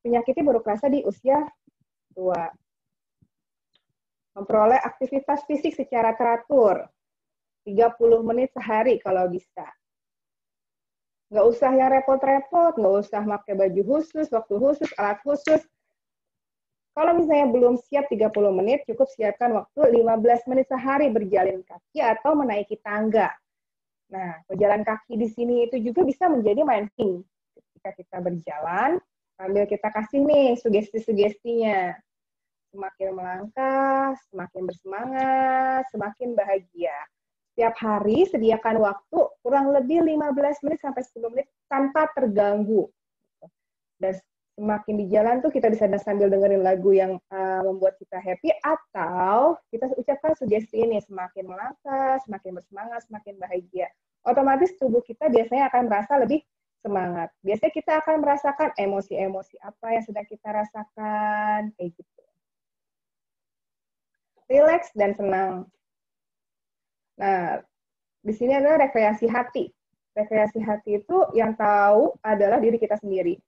penyakitnya baru kerasa di usia tua. Memperoleh aktivitas fisik secara teratur, 30 menit sehari kalau bisa. Nggak usah yang repot-repot, nggak usah pakai baju khusus, waktu khusus, alat khusus. Kalau misalnya belum siap 30 menit, cukup siapkan waktu 15 menit sehari berjalan kaki atau menaiki tangga. Nah, berjalan kaki di sini itu juga bisa menjadi mindfulness. Ketika kita berjalan, sambil kita kasih nih sugesti-sugestinya. Semakin melangkah, semakin bersemangat, semakin bahagia. Setiap hari sediakan waktu kurang lebih 15 menit sampai 10 menit tanpa terganggu. Dan semakin di jalan tuh kita bisa sambil dengerin lagu yang membuat kita happy, atau kita ucapkan sugesti ini, semakin melangkah, semakin bersemangat, semakin bahagia. Otomatis tubuh kita biasanya akan merasa lebih semangat. Biasanya kita akan merasakan emosi-emosi apa yang sedang kita rasakan, kayak gitu. Rileks dan senang. Nah, di sini adalah rekreasi hati. Rekreasi hati itu yang tahu adalah diri kita sendiri.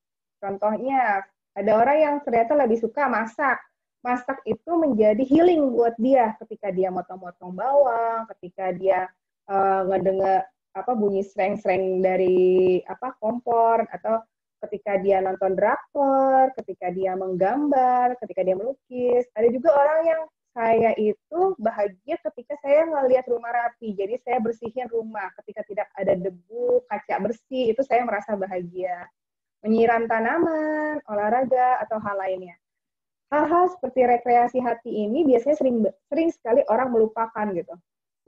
Contohnya, ada orang yang ternyata lebih suka masak. Masak itu menjadi healing buat dia ketika dia motong-motong bawang, ketika dia ngedengar bunyi sreng-sreng dari kompor, atau ketika dia nonton drakor, ketika dia menggambar, ketika dia melukis. Ada juga orang yang saya itu bahagia ketika saya ngelihat rumah rapi. Jadi saya bersihin rumah ketika tidak ada debu, kaca bersih, itu saya merasa bahagia. Menyiram tanaman, olahraga, atau hal lainnya. Hal-hal seperti rekreasi hati ini biasanya sering sekali orang melupakan gitu.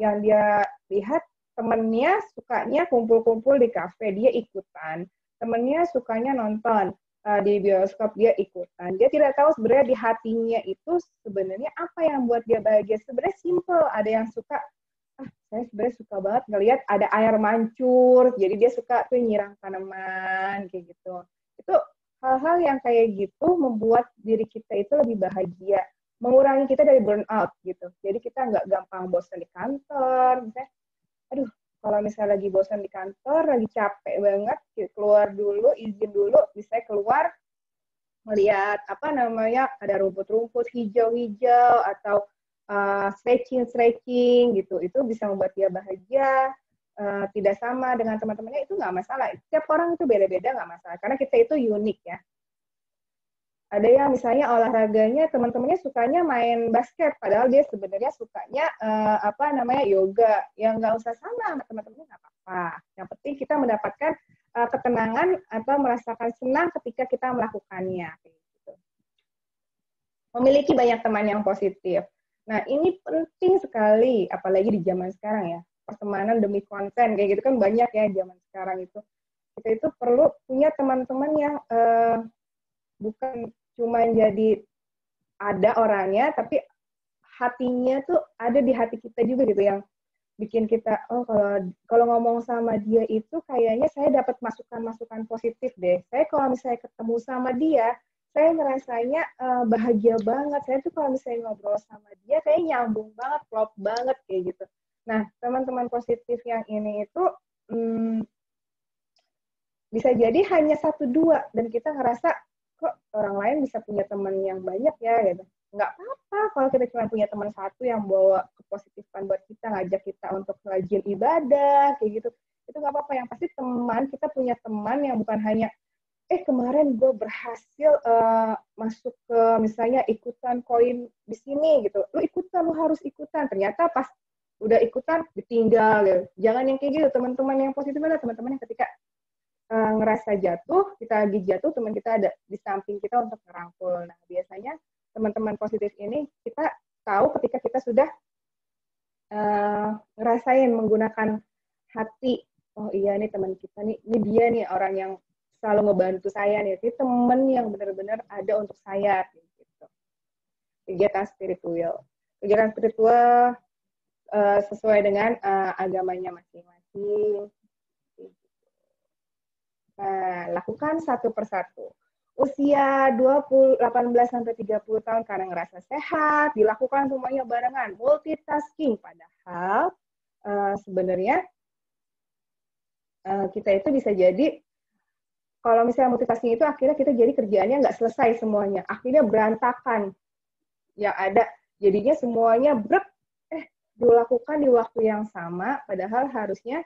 Yang dia lihat temennya sukanya kumpul-kumpul di kafe, dia ikutan. Temennya sukanya nonton di bioskop dia ikutan. Dia tidak tahu sebenarnya di hatinya itu sebenarnya apa yang buat dia bahagia. Sebenarnya simple. Ada yang suka, saya sebenarnya suka banget ngelihat ada air mancur, jadi dia suka tuh nyiram tanaman kayak gitu. Itu hal-hal yang kayak gitu membuat diri kita itu lebih bahagia, mengurangi kita dari burnout gitu. Jadi kita nggak gampang bosan di kantor, misalnya, aduh kalau misalnya lagi bosan di kantor, lagi capek banget, keluar dulu, izin dulu, bisa keluar, melihat apa namanya, ada rumput-rumput hijau-hijau, atau stretching gitu, itu bisa membuat dia bahagia. Tidak sama dengan teman-temannya, itu nggak masalah. Setiap orang itu beda-beda, nggak masalah, karena kita itu unik ya. Ada yang misalnya olahraganya teman-temannya sukanya main basket, padahal dia sebenarnya sukanya apa namanya yoga. Yang nggak usah sama teman-temannya, nggak apa-apa. Yang penting kita mendapatkan ketenangan atau merasakan senang ketika kita melakukannya. Gitu. Memiliki banyak teman yang positif. Nah ini penting sekali, apalagi di zaman sekarang ya. Pertemanan demi konten kayak gitu kan banyak ya zaman sekarang itu. Kita itu perlu punya teman-teman yang bukan cuma jadi ada orangnya, tapi hatinya tuh ada di hati kita juga gitu, yang bikin kita, oh kalau ngomong sama dia itu kayaknya saya dapat masukan-masukan positif deh. Saya kalau misalnya ketemu sama dia, saya ngerasanya bahagia banget. Saya tuh kalau misalnya ngobrol sama dia, kayak nyambung banget, klop banget kayak gitu. Nah, teman-teman positif yang ini itu bisa jadi hanya 1-2, dan kita ngerasa, kok orang lain bisa punya teman yang banyak ya gitu. Nggak apa-apa kalau kita cuma punya teman satu yang bawa kepositifan buat kita, ngajak kita untuk rajin ibadah kayak gitu, itu nggak apa-apa. Yang pasti teman, kita punya teman yang bukan hanya kemarin gue berhasil masuk ke misalnya ikutan koin di sini gitu, lu ikutan, lu harus ikutan, ternyata pas udah ikutan ditinggal gitu. Jangan yang kayak gitu. Teman-teman yang positif adalah teman-teman yang ketika ngerasa jatuh, kita lagi jatuh, teman kita ada di samping kita untuk merangkul. Nah, biasanya teman-teman positif ini kita tahu ketika kita sudah ngerasain menggunakan hati. Oh iya nih teman kita nih, ini dia nih orang yang selalu ngebantu saya nih. Ini teman yang benar-benar ada untuk saya. Gitu. Kegiatan spiritual. Kegiatan spiritual sesuai dengan agamanya masing-masing. Lakukan satu persatu. Usia 18-30 tahun karena ngerasa sehat, dilakukan semuanya barengan, multitasking. Padahal sebenarnya kita itu bisa jadi, kalau misalnya multitasking itu akhirnya kita jadi kerjaannya nggak selesai semuanya. Akhirnya berantakan. Yang ada, jadinya semuanya dilakukan di waktu yang sama, padahal harusnya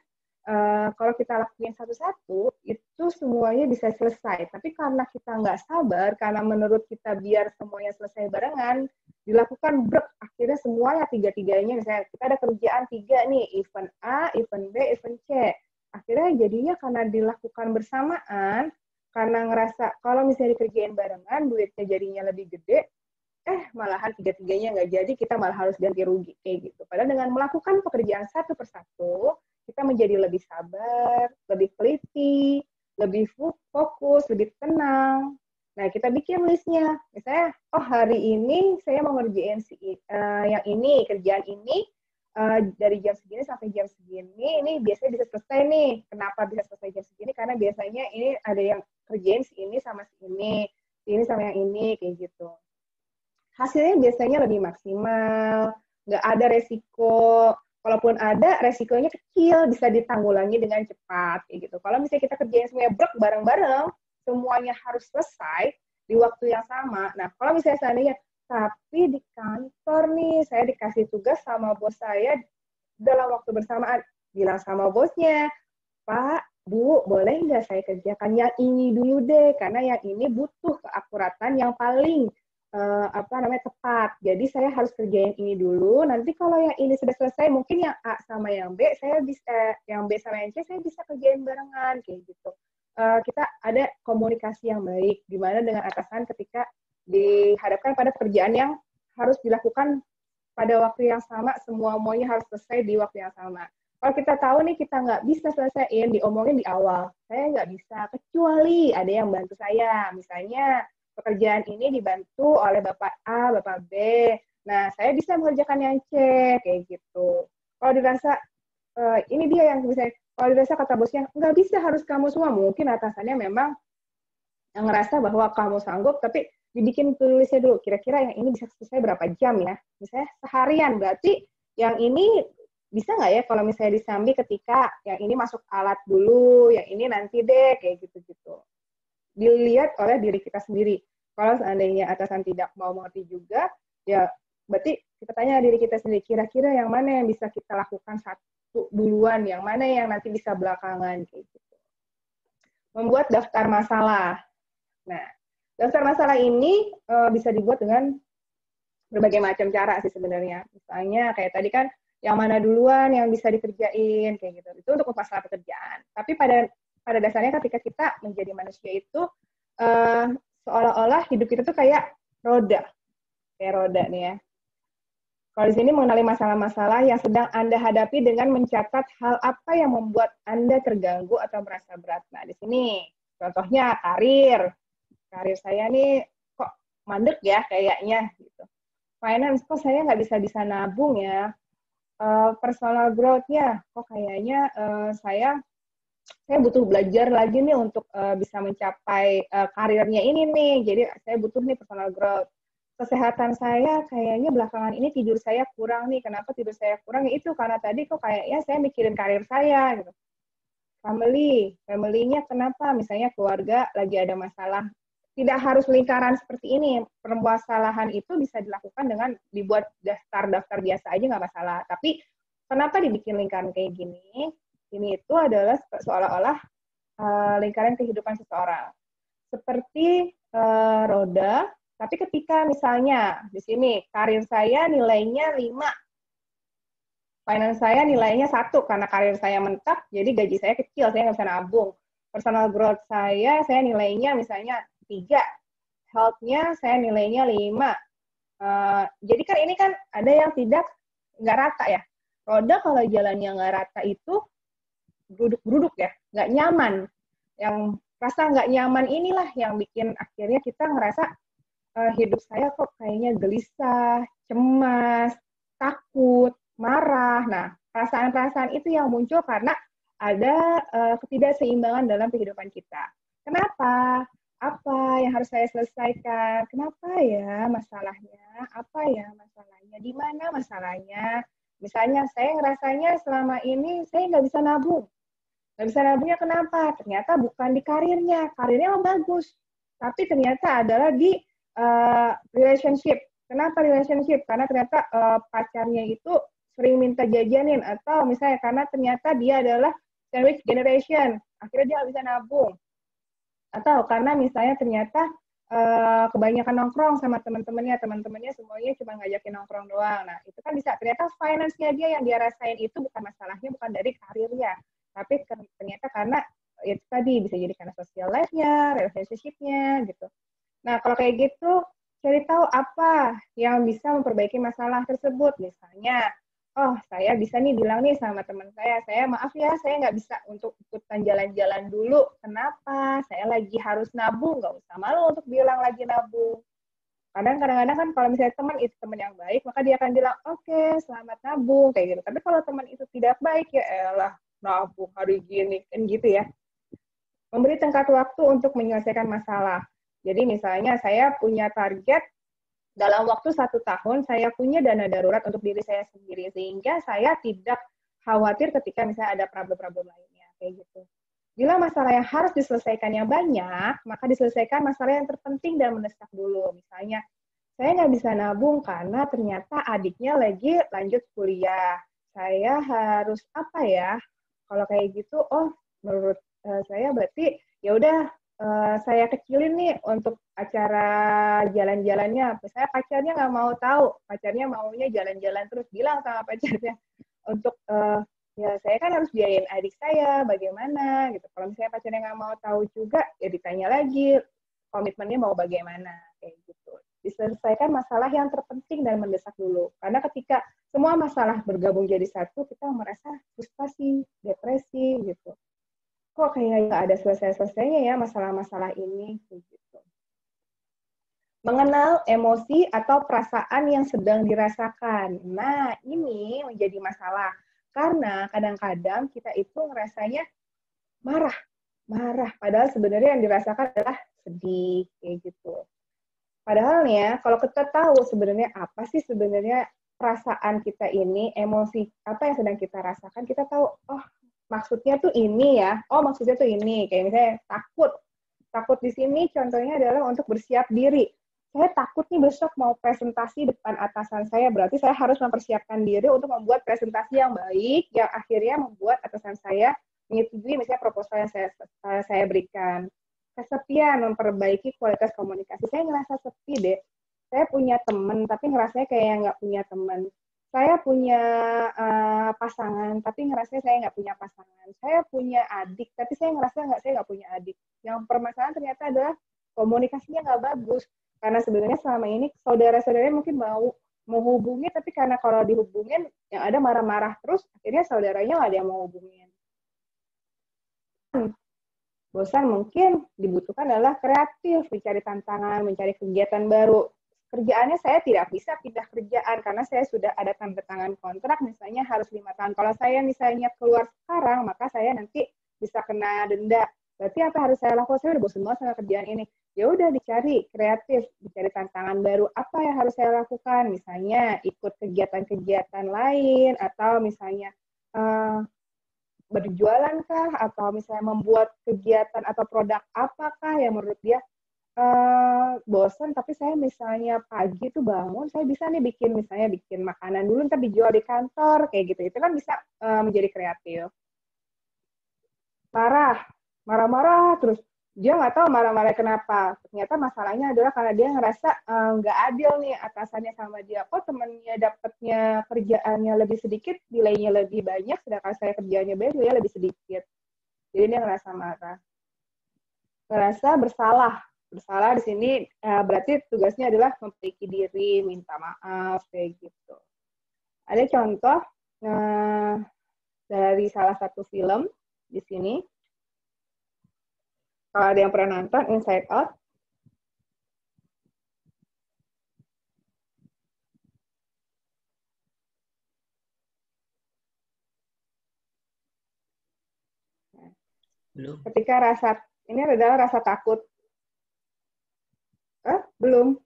kalau kita lakuin satu-satu, itu semuanya bisa selesai. Tapi karena kita nggak sabar, karena menurut kita biar semuanya selesai barengan, dilakukan akhirnya semuanya tiga-tiganya, misalnya kita ada kerjaan 3 nih, event A, event B, event C. Akhirnya jadinya karena dilakukan bersamaan, karena ngerasa kalau misalnya dikerjain barengan, duitnya jadinya lebih gede, malahan tiga-tiganya nggak jadi, kita malah harus ganti rugi kayak gitu. Padahal dengan melakukan pekerjaan satu persatu, kita menjadi lebih sabar, lebih teliti, lebih fokus, lebih tenang. Nah, kita bikin listnya. Misalnya, hari ini saya mau ngerjain yang ini, kerjaan ini, dari jam segini sampai jam segini, ini biasanya bisa selesai nih. Kenapa bisa selesai jam segini? Karena biasanya ini ada yang kerjain ini sama ini sama yang ini, kayak gitu. Hasilnya biasanya lebih maksimal, nggak ada resiko. Kalaupun ada, resikonya kecil, bisa ditanggulangi dengan cepat. Kayak gitu. Kalau misalnya kita kerjain semuanya bareng-bareng, semuanya harus selesai di waktu yang sama. Nah, kalau misalnya seandainya, tapi di kantor nih, saya dikasih tugas sama bos saya dalam waktu bersamaan, bilang sama bosnya, Pak, Bu, boleh nggak saya kerjakan yang ini dulu deh, karena yang ini butuh keakuratan yang paling tepat. Jadi saya harus kerjain ini dulu. Nanti kalau yang ini sudah selesai, mungkin yang A sama yang B, saya bisa, yang B sama yang C, saya bisa kerjain barengan kayak gitu. Kita ada komunikasi yang baik, dimana dengan atasan ketika dihadapkan pada pekerjaan yang harus dilakukan pada waktu yang sama, semuanya harus selesai di waktu yang sama. Kalau kita tahu nih kita nggak bisa selesaiin, diomongin di awal. Saya nggak bisa, kecuali ada yang bantu saya. Misalnya pekerjaan ini dibantu oleh Bapak A, Bapak B. Nah, saya bisa mengerjakan yang C, kayak gitu. Kalau dirasa, ini dia yang bisa, kalau dirasa kata bosnya, nggak bisa, harus kamu semua. Mungkin atasannya memang yang ngerasa bahwa kamu sanggup, tapi dibikin tulisnya dulu. Kira-kira yang ini bisa selesai berapa jam ya? Misalnya seharian, berarti yang ini bisa nggak ya kalau misalnya disambi ketika yang ini masuk alat dulu, yang ini nanti deh, kayak gitu-gitu. Dilihat oleh diri kita sendiri. Kalau seandainya atasan tidak mau mengerti juga, ya berarti kita tanya diri kita sendiri, kira-kira yang mana yang bisa kita lakukan satu duluan, yang mana yang nanti bisa belakangan, kayak gitu. Membuat daftar masalah. Nah, daftar masalah ini bisa dibuat dengan berbagai macam cara sih sebenarnya. Misalnya kayak tadi kan yang mana duluan yang bisa dikerjain kayak gitu. Itu untuk masalah pekerjaan. Tapi pada dasarnya ketika kita menjadi manusia itu seolah-olah hidup kita tuh kayak roda nih ya. Kalau di sini mengenali masalah-masalah yang sedang Anda hadapi dengan mencatat hal apa yang membuat Anda terganggu atau merasa berat. Nah, di sini contohnya karir. Karir saya nih kok mandek ya kayaknya gitu. Finance kok saya nggak bisa nabung ya. Personal growth-nya kok kayaknya saya butuh belajar lagi nih untuk bisa mencapai karirnya ini nih. Jadi saya butuh nih personal growth. Kesehatan saya kayaknya belakangan ini tidur saya kurang nih. Kenapa tidur saya kurang? Ya itu karena tadi kok kayaknya saya mikirin karir saya gitu. Family-nya kenapa? Misalnya keluarga lagi ada masalah. Tidak harus lingkaran seperti ini. Permasalahan itu bisa dilakukan dengan dibuat daftar-daftar biasa aja nggak masalah. Tapi kenapa dibikin lingkaran kayak gini? Ini itu adalah seolah-olah lingkaran kehidupan seseorang. Seperti roda, tapi ketika misalnya di sini karir saya nilainya 5, finance saya nilainya 1 karena karir saya mentok, jadi gaji saya kecil, saya nggak bisa nabung. Personal growth saya nilainya misalnya 3, health-nya saya nilainya 5. Jadi kan ini kan ada yang nggak rata ya. Roda kalau jalannya nggak rata itu beruduk-beruduk ya, nggak nyaman. Yang rasa nggak nyaman inilah yang bikin akhirnya kita ngerasa hidup saya kok kayaknya gelisah, cemas, takut, marah. Nah, perasaan-perasaan itu yang muncul karena ada ketidakseimbangan dalam kehidupan kita. Kenapa? Apa yang harus saya selesaikan? Kenapa ya masalahnya? Apa ya masalahnya? Di mana masalahnya? Misalnya saya ngerasanya selama ini saya nggak bisa nabung. Nggak bisa nabungnya kenapa? Ternyata bukan di karirnya. Karirnya bagus. Tapi ternyata adalah di relationship. Kenapa relationship? Karena ternyata pacarnya itu sering minta jajanin. Atau misalnya karena ternyata dia adalah sandwich generation. Akhirnya dia nggak bisa nabung. Atau karena misalnya ternyata kebanyakan nongkrong sama teman-temannya semuanya cuma ngajakin nongkrong doang. Nah, itu kan bisa ternyata finance-nya dia yang dia rasain itu bukan masalahnya, bukan dari karirnya. Tapi ternyata karena itu tadi bisa jadi karena social life-nya, relationship-nya gitu. Nah, kalau kayak gitu, cari tahu apa yang bisa memperbaiki masalah tersebut. Misalnya, oh saya bisa nih bilang nih sama teman saya maaf ya, saya nggak bisa untuk ikutan jalan-jalan dulu. Kenapa? Saya lagi harus nabung, nggak usah malu untuk bilang lagi nabung. Kadang-kadang kan kalau misalnya teman itu teman yang baik, maka dia akan bilang, oke, selamat nabung, kayak gitu. Tapi kalau teman itu tidak baik, ya elah, nabung hari gini, kan gitu ya. Memberi tenggat waktu untuk menyelesaikan masalah. Jadi misalnya saya punya target dalam waktu 1 tahun saya punya dana darurat untuk diri saya sendiri sehingga saya tidak khawatir ketika misalnya ada problem-problem lainnya kayak gitu. Bila masalah yang harus diselesaikannya banyak, maka diselesaikan masalah yang terpenting dan mendesak dulu. Misalnya, saya nggak bisa nabung karena ternyata adiknya lagi lanjut kuliah. Saya harus apa ya? Kalau kayak gitu, oh menurut saya berarti ya udah saya kecilin nih untuk acara jalan-jalannya. Misalnya pacarnya nggak mau tahu, pacarnya maunya jalan-jalan terus, bilang sama pacarnya untuk ya saya kan harus biayain adik saya, bagaimana gitu. Kalau misalnya pacarnya nggak mau tahu juga, ya ditanya lagi komitmennya mau bagaimana kayak gitu. Diselesaikan masalah yang terpenting dan mendesak dulu. Karena ketika semua masalah bergabung jadi satu, kita merasa frustasi, depresi gitu. Kok kayak nggak ada selesai-selesainya ya masalah-masalah ini gitu. Mengenal emosi atau perasaan yang sedang dirasakan. Nah, ini menjadi masalah karena kadang-kadang kita itu ngerasanya marah, padahal sebenarnya yang dirasakan adalah sedih kayak gitu. Padahal nih ya, kalau kita tahu sebenarnya apa sih sebenarnya perasaan kita ini, emosi apa yang sedang kita rasakan, kita tahu, oh maksudnya tuh ini ya, oh maksudnya tuh ini, kayak misalnya takut. Takut di sini contohnya adalah untuk bersiap diri. Saya takut nih besok mau presentasi depan atasan saya, berarti saya harus mempersiapkan diri untuk membuat presentasi yang baik, yang akhirnya membuat atasan saya menyetujui misalnya proposal yang saya berikan. Kesepian, memperbaiki kualitas komunikasi. Saya ngerasa sepi deh. Saya punya teman, tapi ngerasanya kayak nggak punya teman. Saya punya pasangan, tapi ngerasanya saya nggak punya pasangan. Saya punya adik, tapi saya ngerasa saya nggak punya adik. Yang permasalahan ternyata adalah komunikasinya nggak bagus. Karena sebenarnya selama ini saudara-saudaranya mungkin mau hubungi, tapi karena kalau dihubungin yang ada marah-marah terus, akhirnya saudaranya nggak ada yang mau hubungin. Bosan mungkin dibutuhkan adalah kreatif, mencari tantangan, mencari kegiatan baru. Kerjaannya saya tidak bisa pindah kerjaan karena saya sudah ada tanda tangan kontrak, misalnya harus 5 tahun. Kalau saya misalnya keluar sekarang, maka saya nanti bisa kena denda. Berarti apa harus saya lakukan? Saya udah bosan banget sama kerjaan ini. Ya udah dicari kreatif, dicari tantangan baru. Apa yang harus saya lakukan? Misalnya ikut kegiatan-kegiatan lain atau misalnya berjualan kah atau misalnya membuat kegiatan atau produk apakah yang menurut dia bosan, tapi saya misalnya pagi tuh bangun, saya bisa nih bikin makanan dulu, ntar dijual di kantor, kayak gitu. Itu kan bisa menjadi kreatif. Marah-marah terus. Dia nggak tahu marah-marah kenapa. Ternyata masalahnya adalah karena dia ngerasa nggak adil nih atasannya sama dia. Kok temennya dapatnya kerjaannya lebih sedikit, nilainya lebih banyak, sedangkan saya kerjaannya banyak, nilainya lebih sedikit. Jadi dia ngerasa marah. Ngerasa bersalah. Bersalah di sini berarti tugasnya adalah memperbaiki diri, minta maaf, kayak gitu. Ada contoh dari salah satu film di sini. Kalau ada yang pernah nonton Inside Out, belum. Ketika ini adalah rasa takut. Belum.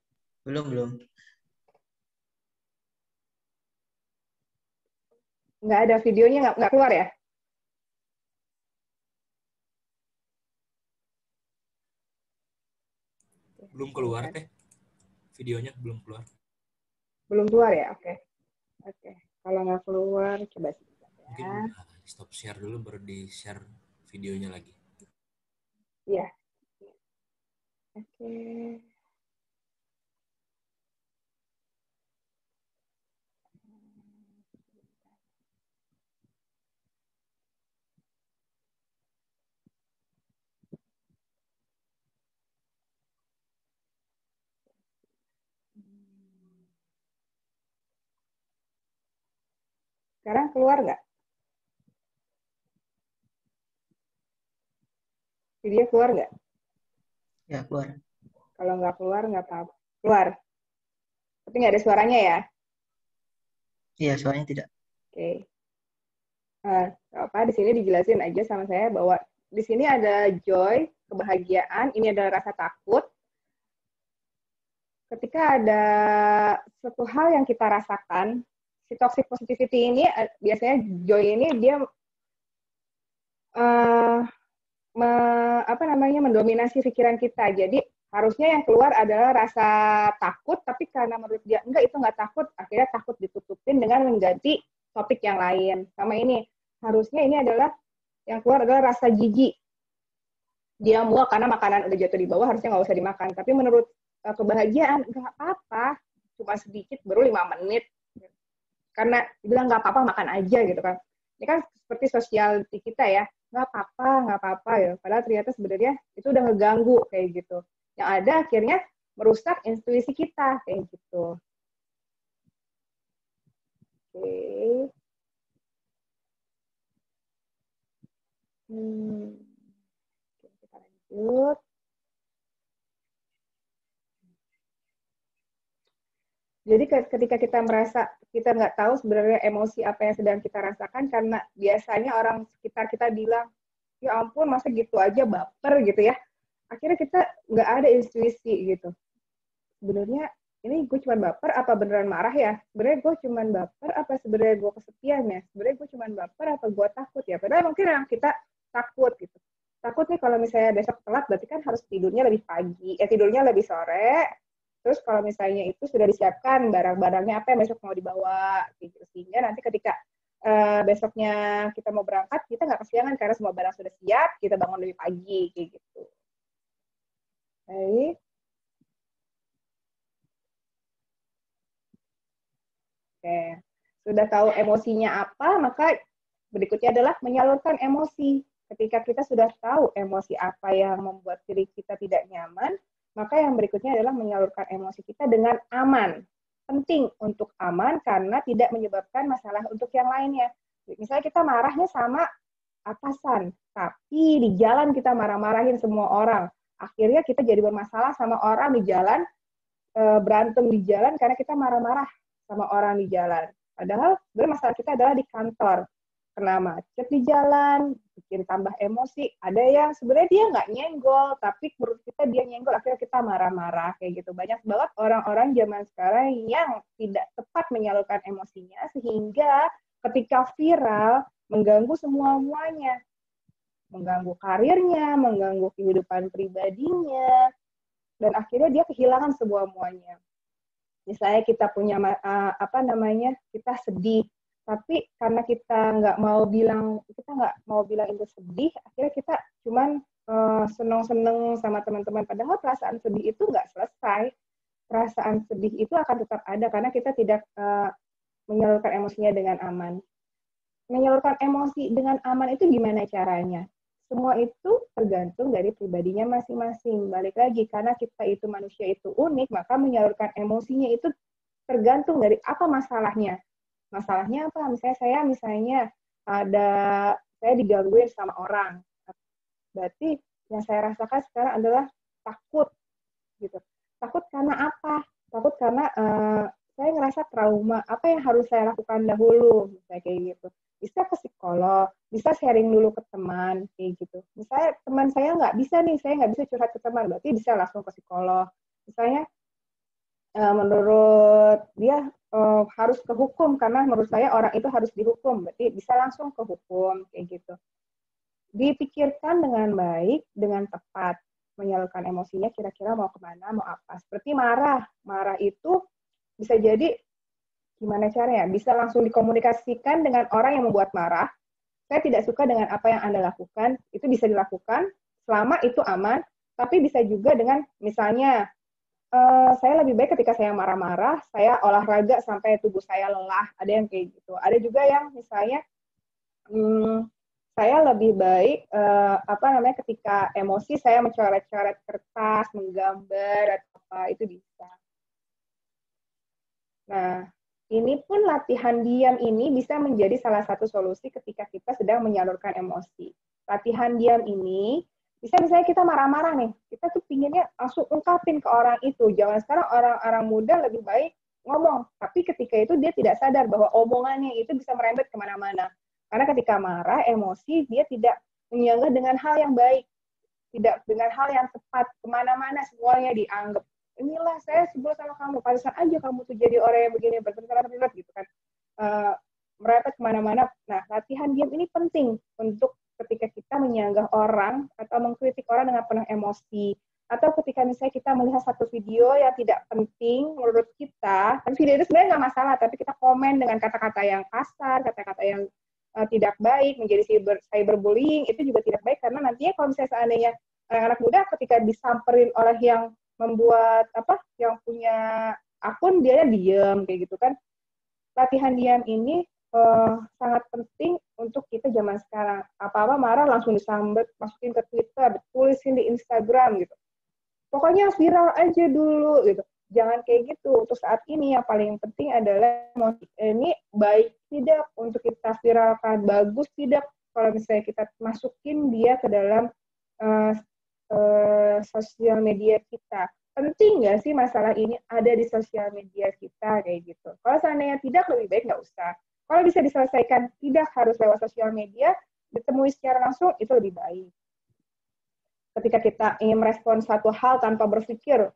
Nggak ada videonya, nggak keluar ya? Belum keluar teh. Videonya belum keluar. Belum keluar ya? Oke. Kalau nggak keluar, coba sebentar ya. Mungkin stop share dulu baru di-share videonya lagi. Iya. Oke. Sekarang keluar nggak? Video keluar nggak? Ya, keluar. Kalau nggak keluar, nggak apa-apa. Keluar. Tapi nggak ada suaranya ya? Iya, suaranya tidak. Oke. Di sini dijelasin aja sama saya bahwa di sini ada joy, kebahagiaan, ini adalah rasa takut. Ketika ada suatu hal yang kita rasakan, si toxic positivity ini biasanya joy ini dia mendominasi pikiran kita. Jadi harusnya yang keluar adalah rasa takut, tapi karena menurut dia enggak, itu enggak takut, akhirnya takut ditutupin dengan mengganti topik yang lain. Sama ini, harusnya ini adalah yang keluar adalah rasa jijik. Dia muak karena makanan udah jatuh di bawah, harusnya nggak usah dimakan. Tapi menurut kebahagiaan, nggak apa-apa, cuma sedikit, baru 5 menit. Karena dibilang nggak apa-apa, makan aja gitu kan. Ini kan seperti sosiality kita ya, nggak apa-apa ya. Padahal ternyata sebenarnya itu udah ngeganggu kayak gitu. Yang ada akhirnya merusak intuisi kita kayak gitu. Oke. Kita lanjut. Jadi ketika kita merasa kita nggak tahu sebenarnya emosi apa yang sedang kita rasakan, karena biasanya orang sekitar kita bilang, ya ampun masa gitu aja baper gitu ya. Akhirnya kita nggak ada intuisi gitu. Sebenarnya ini gue cuma baper apa beneran marah ya? Sebenarnya gue cuma baper apa sebenarnya gue kesepian ya? Sebenarnya gue cuma baper apa gue takut ya? Padahal mungkin yang kita takut gitu. Takut nih kalau misalnya besok telat berarti kan harus tidurnya lebih pagi, tidurnya lebih sore. Terus kalau misalnya itu sudah disiapkan barang-barangnya apa yang besok mau dibawa gitu. Sehingga nanti ketika besoknya kita mau berangkat, kita nggak kesiangan karena semua barang sudah siap, kita bangun lebih pagi kayak gitu. Baik. Oke. Sudah tahu emosinya apa, maka berikutnya adalah menyalurkan emosi. Ketika kita sudah tahu emosi apa yang membuat diri kita tidak nyaman, maka yang berikutnya adalah menyalurkan emosi kita dengan aman. Penting untuk aman karena tidak menyebabkan masalah untuk yang lainnya. Misalnya kita marahnya sama atasan, tapi di jalan kita marah-marahin semua orang. Akhirnya kita jadi bermasalah sama orang di jalan, berantem di jalan karena kita marah-marah sama orang di jalan. Padahal sebenarnya masalah kita adalah di kantor. Kena macet di jalan, bikin tambah emosi. Ada yang sebenarnya dia nggak nyenggol, tapi menurut kita dia nyenggol, akhirnya kita marah-marah kayak gitu. Banyak banget orang-orang zaman sekarang yang tidak tepat menyalurkan emosinya, sehingga ketika viral, mengganggu semua-muanya. Mengganggu karirnya, mengganggu kehidupan pribadinya, dan akhirnya dia kehilangan semua-muanya. Misalnya kita punya kita sedih, tapi karena kita nggak mau bilang itu sedih, akhirnya kita cuman seneng-seneng sama teman-teman, padahal perasaan sedih itu nggak selesai. Perasaan sedih itu akan tetap ada karena kita tidak menyalurkan emosinya dengan aman. Menyalurkan emosi dengan aman itu gimana caranya? Semua itu tergantung dari pribadinya masing-masing. Balik lagi, karena kita itu manusia itu unik, maka menyalurkan emosinya itu tergantung dari apa masalahnya. Masalahnya apa? Misalnya saya digangguin sama orang. Berarti yang saya rasakan sekarang adalah takut gitu. Takut karena apa? Takut karena saya ngerasa trauma. Apa yang harus saya lakukan dahulu? Misalnya kayak gitu. Bisa ke psikolog, bisa sharing dulu ke teman, kayak gitu. Misalnya teman saya nggak bisa nih, saya nggak bisa curhat ke teman, berarti bisa langsung ke psikolog. Misalnya menurut dia harus ke hukum, karena menurut saya orang itu harus dihukum, berarti bisa langsung ke hukum, kayak gitu. Dipikirkan dengan baik, dengan tepat, menyalurkan emosinya kira-kira mau kemana, mau apa. Seperti marah itu bisa jadi gimana caranya? Bisa langsung dikomunikasikan dengan orang yang membuat marah. Saya tidak suka dengan apa yang Anda lakukan, itu bisa dilakukan selama itu aman, tapi bisa juga dengan misalnya, saya lebih baik ketika saya marah-marah, saya olahraga sampai tubuh saya lelah, ada yang kayak gitu. Ada juga yang misalnya, saya lebih baik, ketika emosi saya mencoret-coret kertas, menggambar, atau apa, itu bisa. Nah, ini pun latihan diam ini bisa menjadi salah satu solusi ketika kita sedang menyalurkan emosi. Latihan diam ini bisa misalnya kita marah-marah nih, kita tuh pinginnya langsung ungkapin ke orang itu. Jangan sekarang orang-orang muda lebih baik ngomong, tapi ketika itu dia tidak sadar bahwa omongannya itu bisa merembet kemana-mana. Karena ketika marah, emosi, dia tidak menyanggah dengan hal yang baik, tidak dengan hal yang tepat, kemana-mana semuanya dianggap inilah saya sebel sama kamu, pantesan aja kamu tuh jadi orang yang begini, berberat gitu kan, merepet kemana-mana. Nah, latihan diam ini penting untuk ketika kita menyanggah orang atau mengkritik orang dengan penuh emosi, atau ketika misalnya kita melihat satu video yang tidak penting menurut kita, kan video itu sebenarnya nggak masalah, tapi kita komen dengan kata-kata yang kasar, kata-kata yang tidak baik, menjadi cyberbullying, itu juga tidak baik, karena nantinya kalau misalnya seandainya anak-anak muda ketika disamperin oleh yang membuat yang punya akun, dia diam kayak gitu kan. Latihan diam ini sangat penting untuk kita zaman sekarang. Apa-apa marah langsung disambet, masukin ke Twitter, tulisin di Instagram gitu. Pokoknya viral aja dulu gitu. Jangan kayak gitu. Untuk saat ini yang paling penting adalah ini baik tidak untuk kita viralkan, bagus tidak kalau misalnya kita masukin dia ke dalam uh, sosial media kita. Penting nggak sih masalah ini ada di sosial media kita kayak gitu. Kalau seandainya tidak, lebih baik nggak usah. Kalau bisa diselesaikan tidak harus lewat sosial media, ditemui secara langsung itu lebih baik. Ketika kita ingin merespon satu hal tanpa berpikir,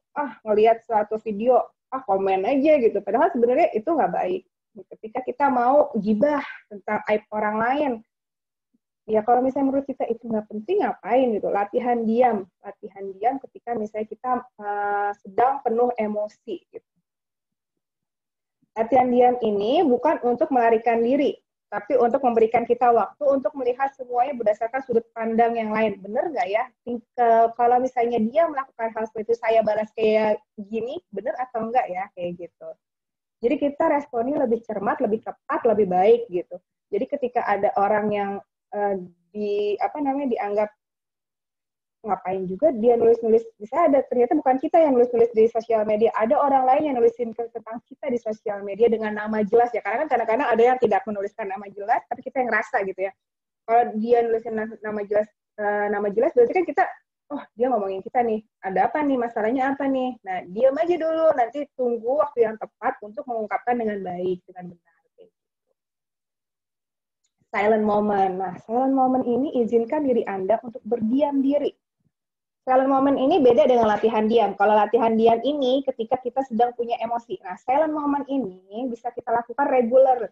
ngelihat suatu video, komen aja gitu. Padahal sebenarnya itu nggak baik. Ketika kita mau gibah tentang aib orang lain, ya kalau misalnya menurut kita itu nggak penting, ngapain gitu. Latihan diam ketika misalnya kita sedang penuh emosi. Gitu. Latihan diam ini bukan untuk melarikan diri, tapi untuk memberikan kita waktu untuk melihat semuanya berdasarkan sudut pandang yang lain. Bener nggak ya? Kalau misalnya dia melakukan hal seperti itu, saya balas kayak gini, bener atau enggak ya? Kayak gitu. Jadi kita responnya lebih cermat, lebih tepat, lebih baik gitu. Jadi ketika ada orang yang dianggap ngapain juga dia nulis-nulis, bisa ada ternyata bukan kita yang nulis-nulis di sosial media, ada orang lain yang nulisin tentang kita di sosial media dengan nama jelas ya, karena kan kadang-kadang ada yang tidak menuliskan nama jelas tapi kita yang ngerasa gitu ya, kalau dia nulisin nama jelas berarti kan kita, oh dia ngomongin kita nih, ada apa nih, masalahnya apa nih, nah diam aja dulu, nanti tunggu waktu yang tepat untuk mengungkapkan dengan baik, dengan benar. Silent moment. Nah, silent moment ini izinkan diri Anda untuk berdiam diri. Silent moment ini beda dengan latihan diam. Kalau latihan diam ini ketika kita sedang punya emosi. Nah, silent moment ini bisa kita lakukan regular.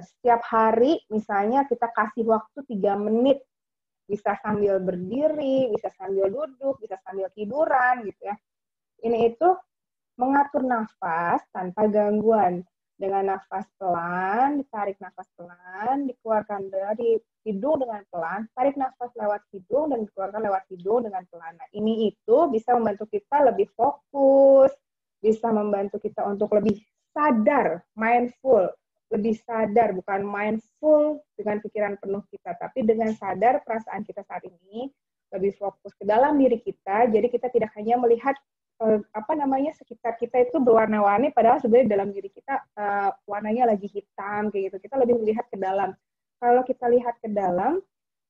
Setiap hari misalnya kita kasih waktu 3 menit. Bisa sambil berdiri, bisa sambil duduk, bisa sambil tiduran gitu ya. Ini itu mengatur nafas tanpa gangguan. Dengan nafas pelan, ditarik nafas pelan, dikeluarkan dari hidung dengan pelan, tarik nafas lewat hidung dan dikeluarkan lewat hidung dengan pelan. Nah, ini itu bisa membantu kita lebih fokus, bisa membantu kita untuk lebih sadar, mindful, lebih sadar, bukan mindful dengan pikiran penuh kita, tapi dengan sadar perasaan kita saat ini, lebih fokus ke dalam diri kita, jadi kita tidak hanya melihat sekitar kita itu berwarna-warni, padahal sebenarnya dalam diri kita warnanya lagi hitam kayak gitu. Kita lebih melihat ke dalam. Kalau kita lihat ke dalam,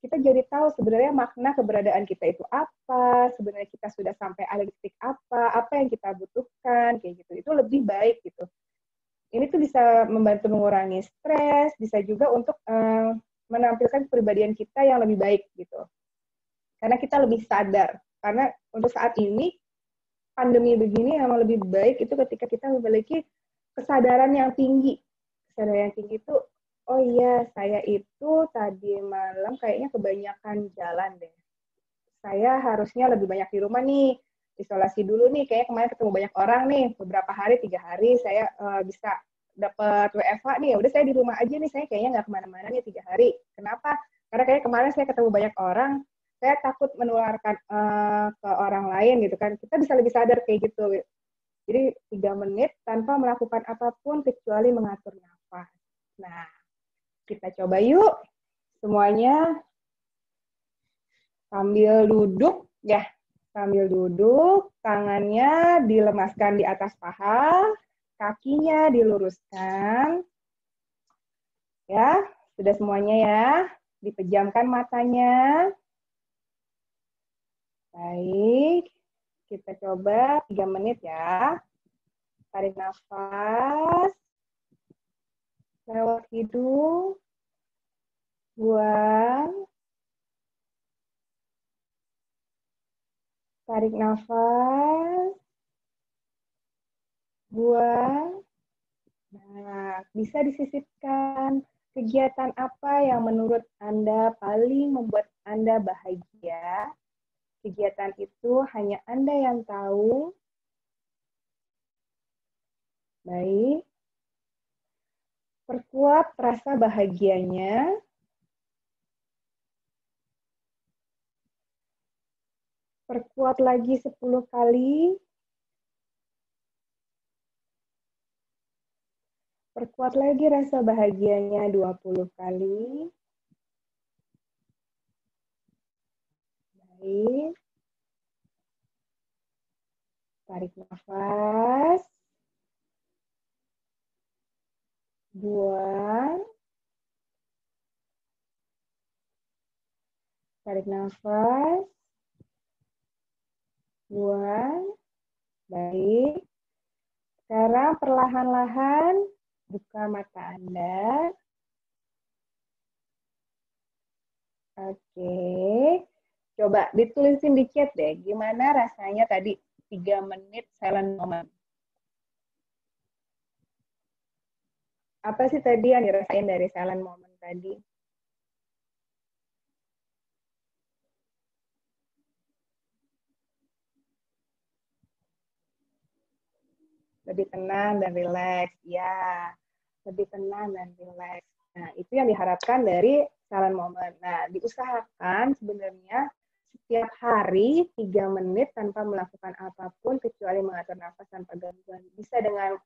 kita jadi tahu sebenarnya makna keberadaan kita itu apa, sebenarnya kita sudah sampai ada titik apa yang kita butuhkan kayak gitu. Itu lebih baik gitu. Ini tuh bisa membantu mengurangi stres, bisa juga untuk menampilkan kepribadian kita yang lebih baik gitu. Karena kita lebih sadar. Karena untuk saat ini pandemi begini yang lebih baik itu ketika kita memiliki kesadaran yang tinggi. Kesadaran yang tinggi itu, oh iya, saya itu tadi malam kayaknya kebanyakan jalan deh. Saya harusnya lebih banyak di rumah nih, isolasi dulu nih, kayaknya kemarin ketemu banyak orang nih, beberapa hari, 3 hari saya bisa dapat WFH nih, udah saya di rumah aja nih, saya kayaknya nggak kemana-mana nih 3 hari. Kenapa? Karena kayaknya kemarin saya ketemu banyak orang, saya takut menularkan ke orang lain gitu kan. Kita bisa lebih sadar kayak gitu. Jadi 3 menit tanpa melakukan apapun kecuali mengatur nafas. Nah, kita coba yuk semuanya sambil duduk ya. Sambil duduk, tangannya dilemaskan di atas paha, kakinya diluruskan. Ya, sudah semuanya ya. Dipejamkan matanya. Baik, kita coba 3 menit ya. Tarik nafas, lewat hidung, buang. Tarik nafas, buang. Nah, bisa disisipkan kegiatan apa yang menurut Anda paling membuat Anda bahagia. Kegiatan itu hanya Anda yang tahu. Baik. Perkuat rasa bahagianya. Perkuat lagi 10 kali. Perkuat lagi rasa bahagianya 20 kali. Baik. Tarik nafas. Buang. Tarik nafas. Buang. Baik. Sekarang perlahan-lahan buka mata Anda. Oke. Coba ditulisin di chat deh, gimana rasanya tadi 3 menit silent moment. Apa sih tadi yang dirasain dari silent moment tadi? Lebih tenang dan rileks. Ya, lebih tenang dan rileks. Nah, itu yang diharapkan dari silent moment. Nah, diusahakan sebenarnya setiap hari 3 menit tanpa melakukan apapun kecuali mengatur nafas tanpa gangguan. Bisa dengan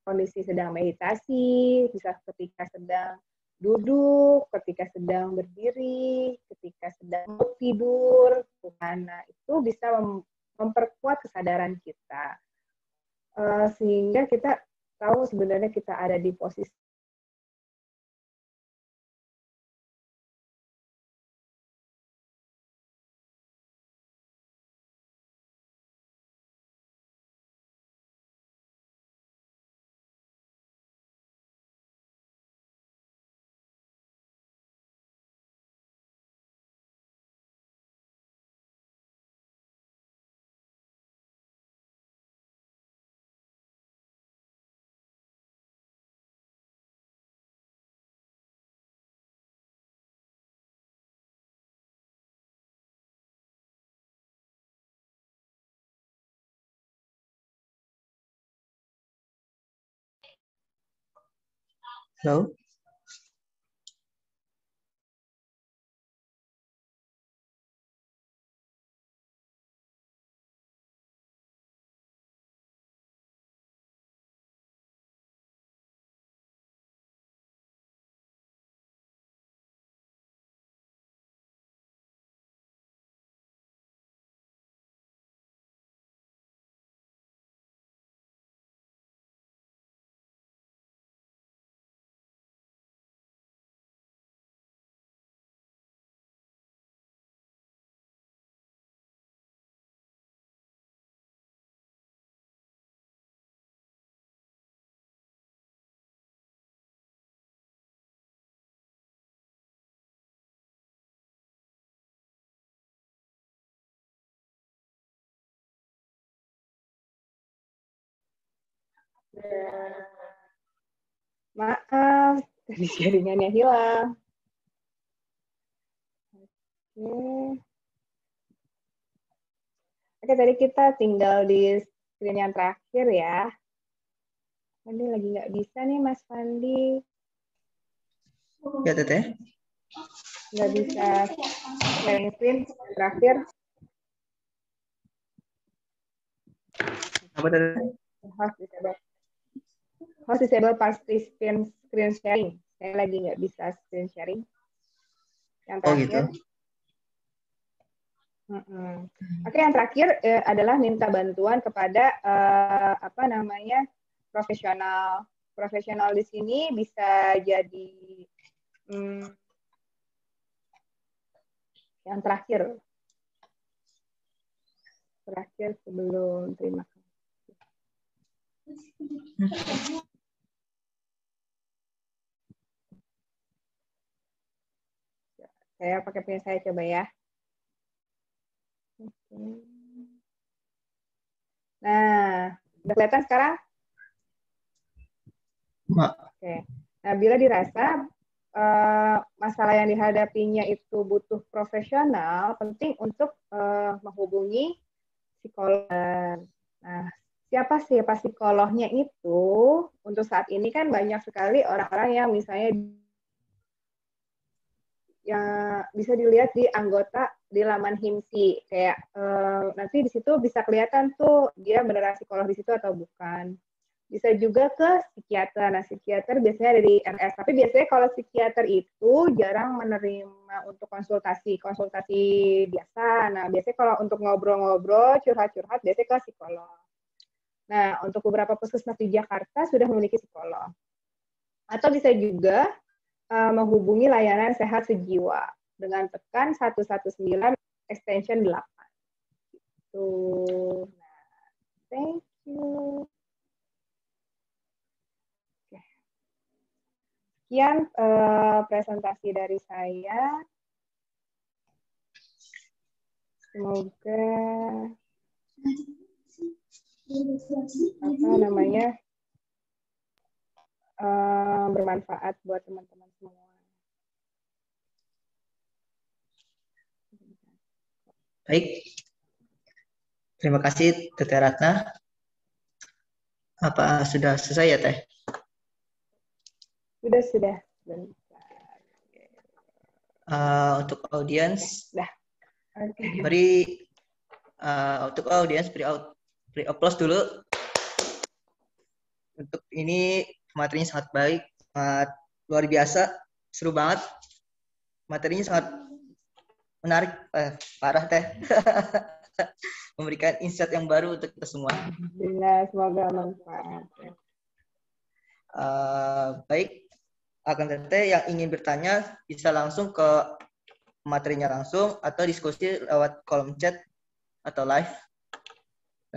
kondisi sedang meditasi, bisa ketika sedang duduk, ketika sedang berdiri, ketika sedang tidur. Nah, itu bisa memperkuat kesadaran kita. Sehingga kita tahu sebenarnya kita ada di posisi Halo? maaf, tadi jaringannya hilang. Oke. Oke, tadi kita tinggal di screen yang terakhir ya. Fandi lagi nggak bisa nih, Mas Fandi. Ya, Teteh. Nggak bisa sharing screen terakhir. Apa, Teteh? Host disable participant screen sharing. Saya lagi nggak bisa screen sharing. Yang Oh, terakhir. gitu. Oke, yang terakhir adalah minta bantuan kepada profesional. Profesional di sini bisa jadi yang terakhir sebelum terima kasih. Saya pakai punya saya coba ya. Nah, udah kelihatan sekarang? Oke. Nah, bila dirasa masalah yang dihadapinya itu butuh profesional, penting untuk menghubungi psikolog. Nah, siapa psikolognya itu? Untuk saat ini kan banyak sekali orang-orang yang misalnya yang bisa dilihat di anggota di laman HIMSI, kayak nanti di situ bisa kelihatan tuh dia beneran psikolog di situ atau bukan. Bisa juga ke psikiater. Nah, psikiater biasanya ada di RS. Tapi biasanya kalau psikiater itu jarang menerima untuk konsultasi biasa. Nah, biasanya kalau untuk ngobrol-ngobrol, curhat-curhat, biasanya ke psikolog. Nah, untuk beberapa puskesmas di Jakarta sudah memiliki psikolog. Atau bisa juga menghubungi layanan sehat sejiwa dengan tekan 119 extension 8. Tuh. Nah, thank you. Sekian presentasi dari saya. Semoga bermanfaat buat teman-teman semua. Baik. Terima kasih Teteh Ratna. Apa sudah selesai ya Teh? Sudah. Untuk audiens, Okay. beri untuk audiens beri applause dulu. Untuk ini materinya sangat baik, sangat luar biasa, seru banget. Materinya sangat menarik, parah Teh. Memberikan insight yang baru untuk kita semua. Alhamdulillah, semoga manfaat. Baik. Akan Teteh yang ingin bertanya bisa langsung ke materinya langsung atau diskusi lewat kolom chat atau live.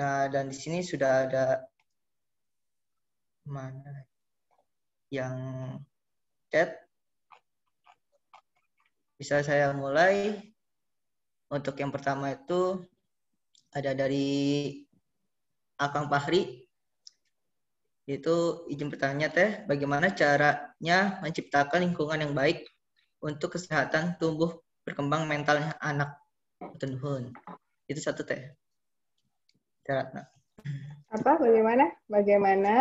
Nah, dan di sini sudah ada mana yang chat. Bisa saya mulai. Untuk yang pertama itu ada dari Akang Fahri. Itu izin bertanya Teh, bagaimana caranya menciptakan lingkungan yang baik untuk kesehatan tumbuh berkembang mentalnya anak. Itu satu Teh. Apa? Bagaimana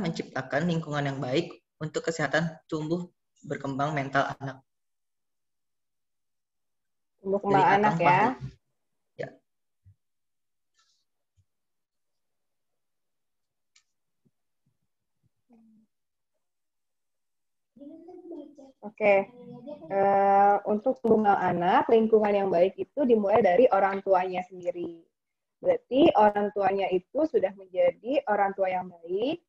menciptakan lingkungan yang baik untuk kesehatan tumbuh berkembang mental anak. Tumbuh kembang anak ya. Ya. Oke. Untuk tumbuh anak, lingkungan yang baik itu dimulai dari orang tuanya sendiri. Berarti orang tuanya itu sudah menjadi orang tua yang baik,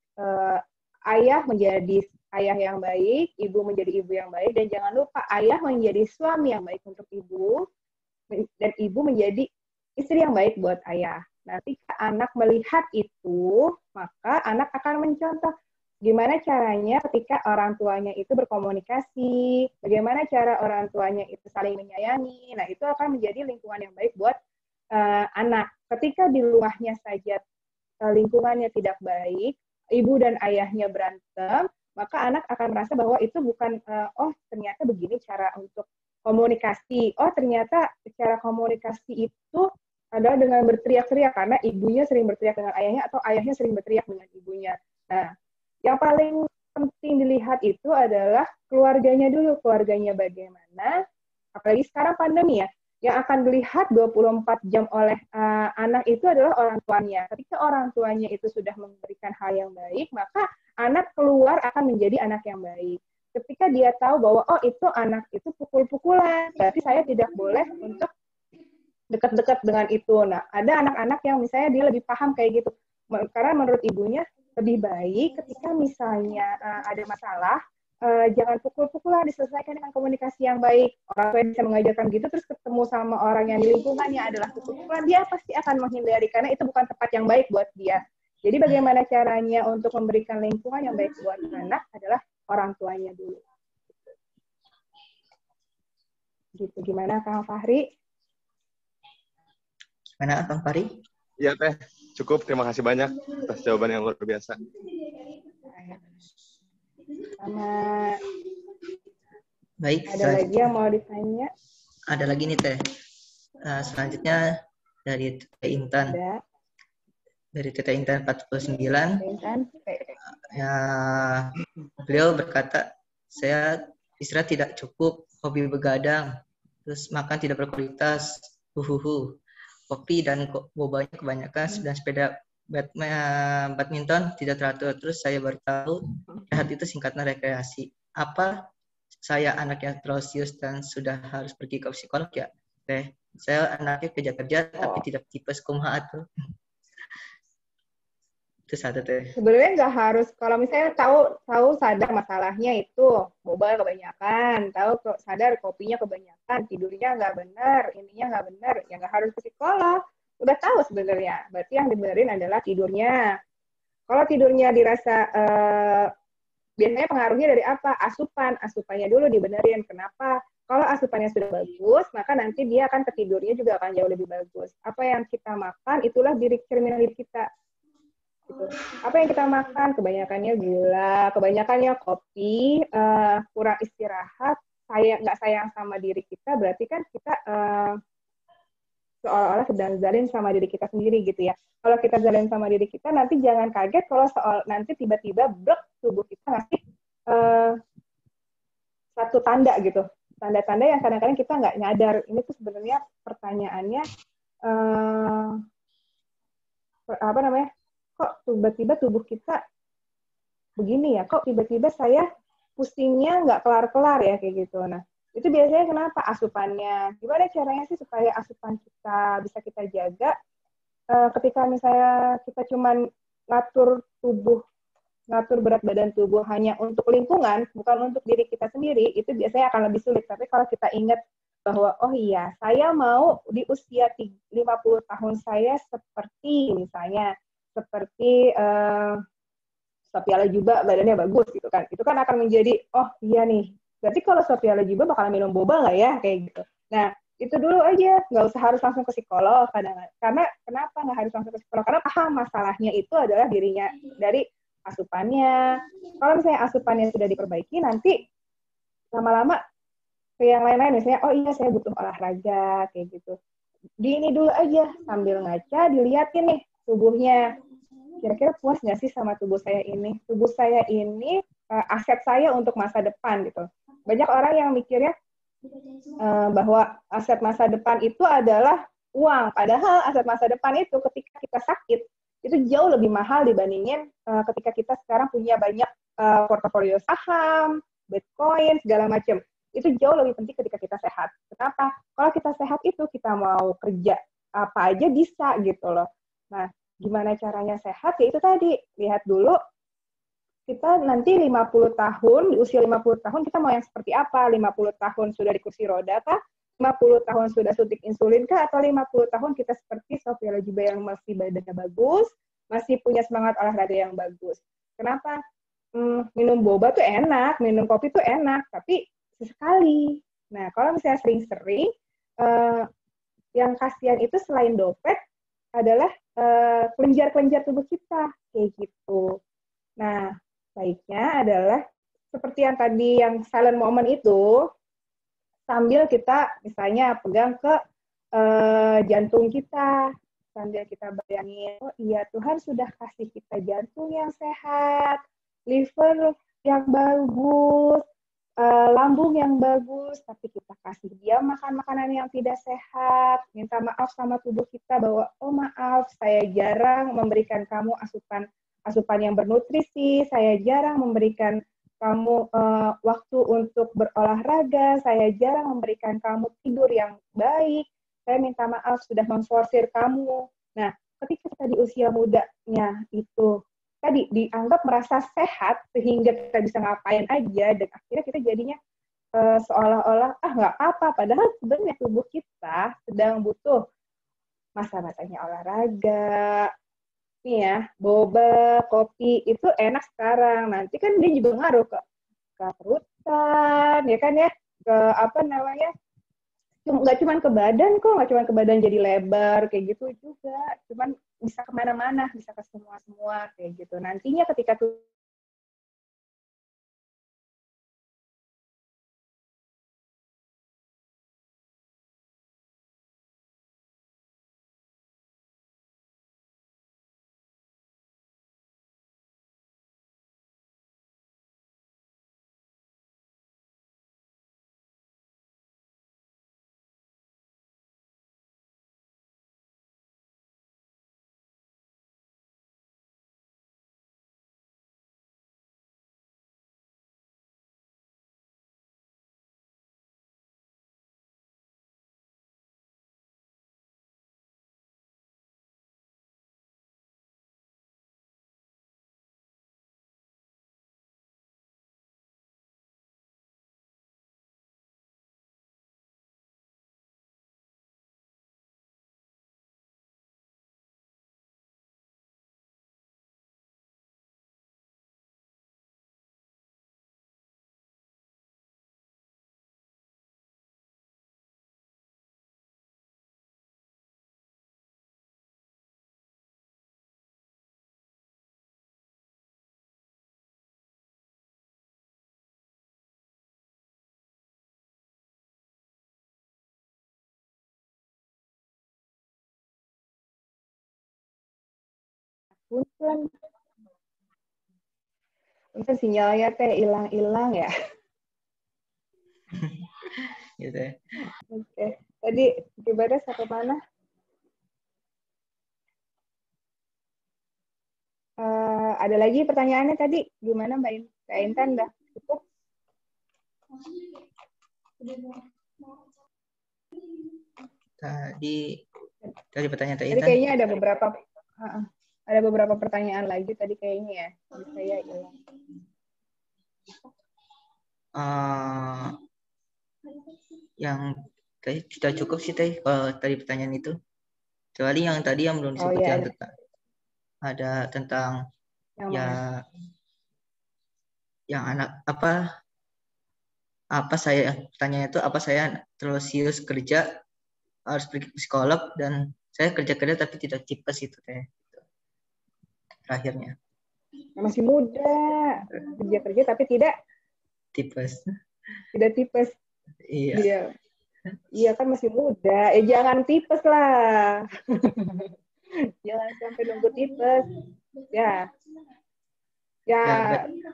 ayah menjadi ayah yang baik, ibu menjadi ibu yang baik, dan jangan lupa ayah menjadi suami yang baik untuk ibu, dan ibu menjadi istri yang baik buat ayah. Nah, ketika anak melihat itu, maka anak akan mencontoh gimana caranya ketika orang tuanya itu berkomunikasi, bagaimana cara orang tuanya itu saling menyayangi. Nah, itu akan menjadi lingkungan yang baik buat anak. Ketika di rumahnya saja lingkungannya tidak baik, ibu dan ayahnya berantem, maka anak akan merasa bahwa itu bukan, ternyata begini cara untuk komunikasi. Oh, ternyata cara komunikasi itu adalah dengan berteriak-teriak, karena ibunya sering berteriak dengan ayahnya, atau ayahnya sering berteriak dengan ibunya. Nah, yang paling penting dilihat itu adalah keluarganya dulu, keluarganya bagaimana, apalagi sekarang pandemi ya, yang akan dilihat 24 jam oleh anak itu adalah orang tuanya. Ketika orang tuanya itu sudah memberikan hal yang baik, maka anak keluar akan menjadi anak yang baik. Ketika dia tahu bahwa, oh itu anak itu pukul-pukulan, berarti saya tidak boleh untuk dekat-dekat dengan itu. Nah, ada anak-anak yang misalnya dia lebih paham kayak gitu. Karena menurut ibunya, lebih baik ketika misalnya ada masalah, jangan pukul-pukulan, diselesaikan dengan komunikasi yang baik. Orang tua bisa mengajarkan gitu, terus ketemu sama orang yang di lingkungannya adalah pukul-pukulan, dia pasti akan menghindari, karena itu bukan tempat yang baik buat dia. Jadi bagaimana caranya untuk memberikan lingkungan yang baik buat anak adalah orang tuanya dulu. Gitu. Gimana Kang Fahri? Gimana Kang Fahri? Iya Teh, cukup. Terima kasih banyak atas jawaban yang luar biasa. Sama. Baik. Ada lagi yang mau ditanya? Ada lagi nih Teh. Selanjutnya dari Teteh Intan. Ada. Dari Teteh Intan 49. Intan. Ya, beliau berkata, saya istirahat tidak cukup, hobi begadang, terus makan tidak berkualitas, kopi dan bobanya kebanyakan, dan sepeda badminton tidak teratur. Terus saya baru tahu rehat itu singkatnya rekreasi. Apa saya anak yang terosius dan sudah harus pergi ke psikolog ya? Teh, saya anaknya kerja-kerja tapi tidak tipes kumaha tuh. Itu satu teh. Sebenarnya nggak harus, kalau misalnya tahu sadar masalahnya itu boba kebanyakan, sadar kopinya kebanyakan, tidurnya nggak benar, ininya nggak benar, ya nggak harus ke psikolog. Udah tahu sebenarnya, berarti yang dibenerin adalah tidurnya. Kalau tidurnya dirasa biasanya pengaruhnya dari apa? Asupannya dulu dibenerin. Kenapa? Kalau asupannya sudah bagus, maka nanti dia akan ketidurnya juga akan jauh lebih bagus. Apa yang kita makan, itulah cerminan diri kita. Gitu. Apa yang kita makan, kebanyakannya gula, kebanyakannya kopi, kurang istirahat, nggak sayang sama diri kita, berarti kan kita seolah-olah sedang zalim sama diri kita sendiri gitu ya. Kalau kita zalim sama diri kita, nanti jangan kaget kalau nanti tiba-tiba blok tubuh kita ngasih satu tanda gitu. Tanda-tanda yang kadang-kadang kita nggak nyadar. Ini tuh sebenarnya pertanyaannya apa namanya? Kok tiba-tiba tubuh kita begini ya? Kok tiba-tiba saya pusingnya nggak kelar-kelar ya kayak gitu. Nah, itu biasanya kenapa? Asupannya. Gimana caranya sih supaya asupan kita bisa kita jaga? Ketika misalnya kita cuman ngatur berat badan tubuh hanya untuk lingkungan, bukan untuk diri kita sendiri, itu biasanya akan lebih sulit. Tapi kalau kita ingat bahwa, oh iya, saya mau di usia 50 tahun saya seperti misalnya, seperti Sophia Lajuba badannya bagus gitu kan. Itu kan akan menjadi, oh iya nih, berarti kalau Sophia Lajuba bakal minum boba nggak ya? Kayak gitu. Nah, itu dulu aja, nggak usah harus langsung ke psikolog kadang-kadang. Karena kenapa nggak harus langsung ke psikolog? Karena paham masalahnya itu adalah dirinya dari asupannya. Kalau misalnya asupannya sudah diperbaiki, nanti lama-lama ke yang lain-lain, misalnya, oh iya saya butuh olahraga, kayak gitu. Di ini dulu aja, sambil ngaca, diliatin nih tubuhnya. Kira-kira puas nggak sih sama tubuh saya ini? Tubuh saya ini aset saya untuk masa depan gitu. Banyak orang yang mikirnya bahwa aset masa depan itu adalah uang. Padahal aset masa depan itu ketika kita sakit, itu jauh lebih mahal dibandingin ketika kita sekarang punya banyak portofolio saham, Bitcoin, segala macam. Itu jauh lebih penting ketika kita sehat. Kenapa? Kalau kita sehat itu kita mau kerja apa aja bisa gitu loh. Nah, gimana caranya sehat? Ya itu tadi, lihat dulu kita nanti 50 tahun, di usia 50 tahun kita mau yang seperti apa? 50 tahun sudah di kursi roda kah? 50 tahun sudah suntik insulin kah? Atau 50 tahun kita seperti Sophia Lajuba yang masih badannya bagus, masih punya semangat olahraga yang bagus. Kenapa? Minum boba tuh enak, minum kopi tuh enak, tapi sesekali. Nah, kalau misalnya sering-sering, yang kasihan itu selain dompet adalah kelenjar-kelenjar tubuh kita, kayak gitu. Nah, baiknya adalah seperti yang tadi yang silent moment itu, sambil kita misalnya pegang ke jantung kita, sambil kita bayangin, oh iya Tuhan sudah kasih kita jantung yang sehat, liver yang bagus, lambung yang bagus, tapi kita kasih dia makan makanan yang tidak sehat, minta maaf sama tubuh kita bahwa, oh maaf, saya jarang memberikan kamu asupan yang bernutrisi, saya jarang memberikan kamu waktu untuk berolahraga, saya jarang memberikan kamu tidur yang baik, saya minta maaf sudah memforsir kamu. Nah, ketika kita di usia mudanya itu tadi dianggap merasa sehat sehingga kita bisa ngapain aja dan akhirnya kita jadinya seolah-olah nggak apa-apa, padahal sebenarnya tubuh kita sedang butuh masa-masanya olahraga. Nih ya, boba, kopi itu enak sekarang, nanti kan dia juga ngaruh ke perutan, ya kan ya, ke apa namanya, nggak cuma ke badan kok, nggak cuma ke badan jadi lebar kayak gitu juga, cuman bisa kemana-mana, bisa ke semua-semua kayak gitu. Nantinya ketika tuh Punten. Punten sinyalnya teh hilang-hilang ya. Gitu ya. Oke. Tadi gimana sampai mana? Ada lagi pertanyaannya tadi gimana Mbak Intan? Dah cukup? Tadi pertanyaan Teh Tadi Intan. kayaknya ada beberapa pertanyaan lagi tadi kayaknya ya. Saya hilang. Yang tadi sudah cukup sih Teh kalau tadi pertanyaan itu. Kecuali yang tadi yang belum disebut ya, yang ada tentang yang ya mana? Yang anak apa saya pertanyaannya itu apa saya terlalu serius kerja harus pergi ke psikolog dan saya kerja tapi tidak tipes itu Teh. Terakhirnya. Masih muda, kerja tapi tidak tipes. Tidak tipes. Iya. Iya kan masih muda. Jangan tipes lah. Jangan sampai nunggu tipes. Ya,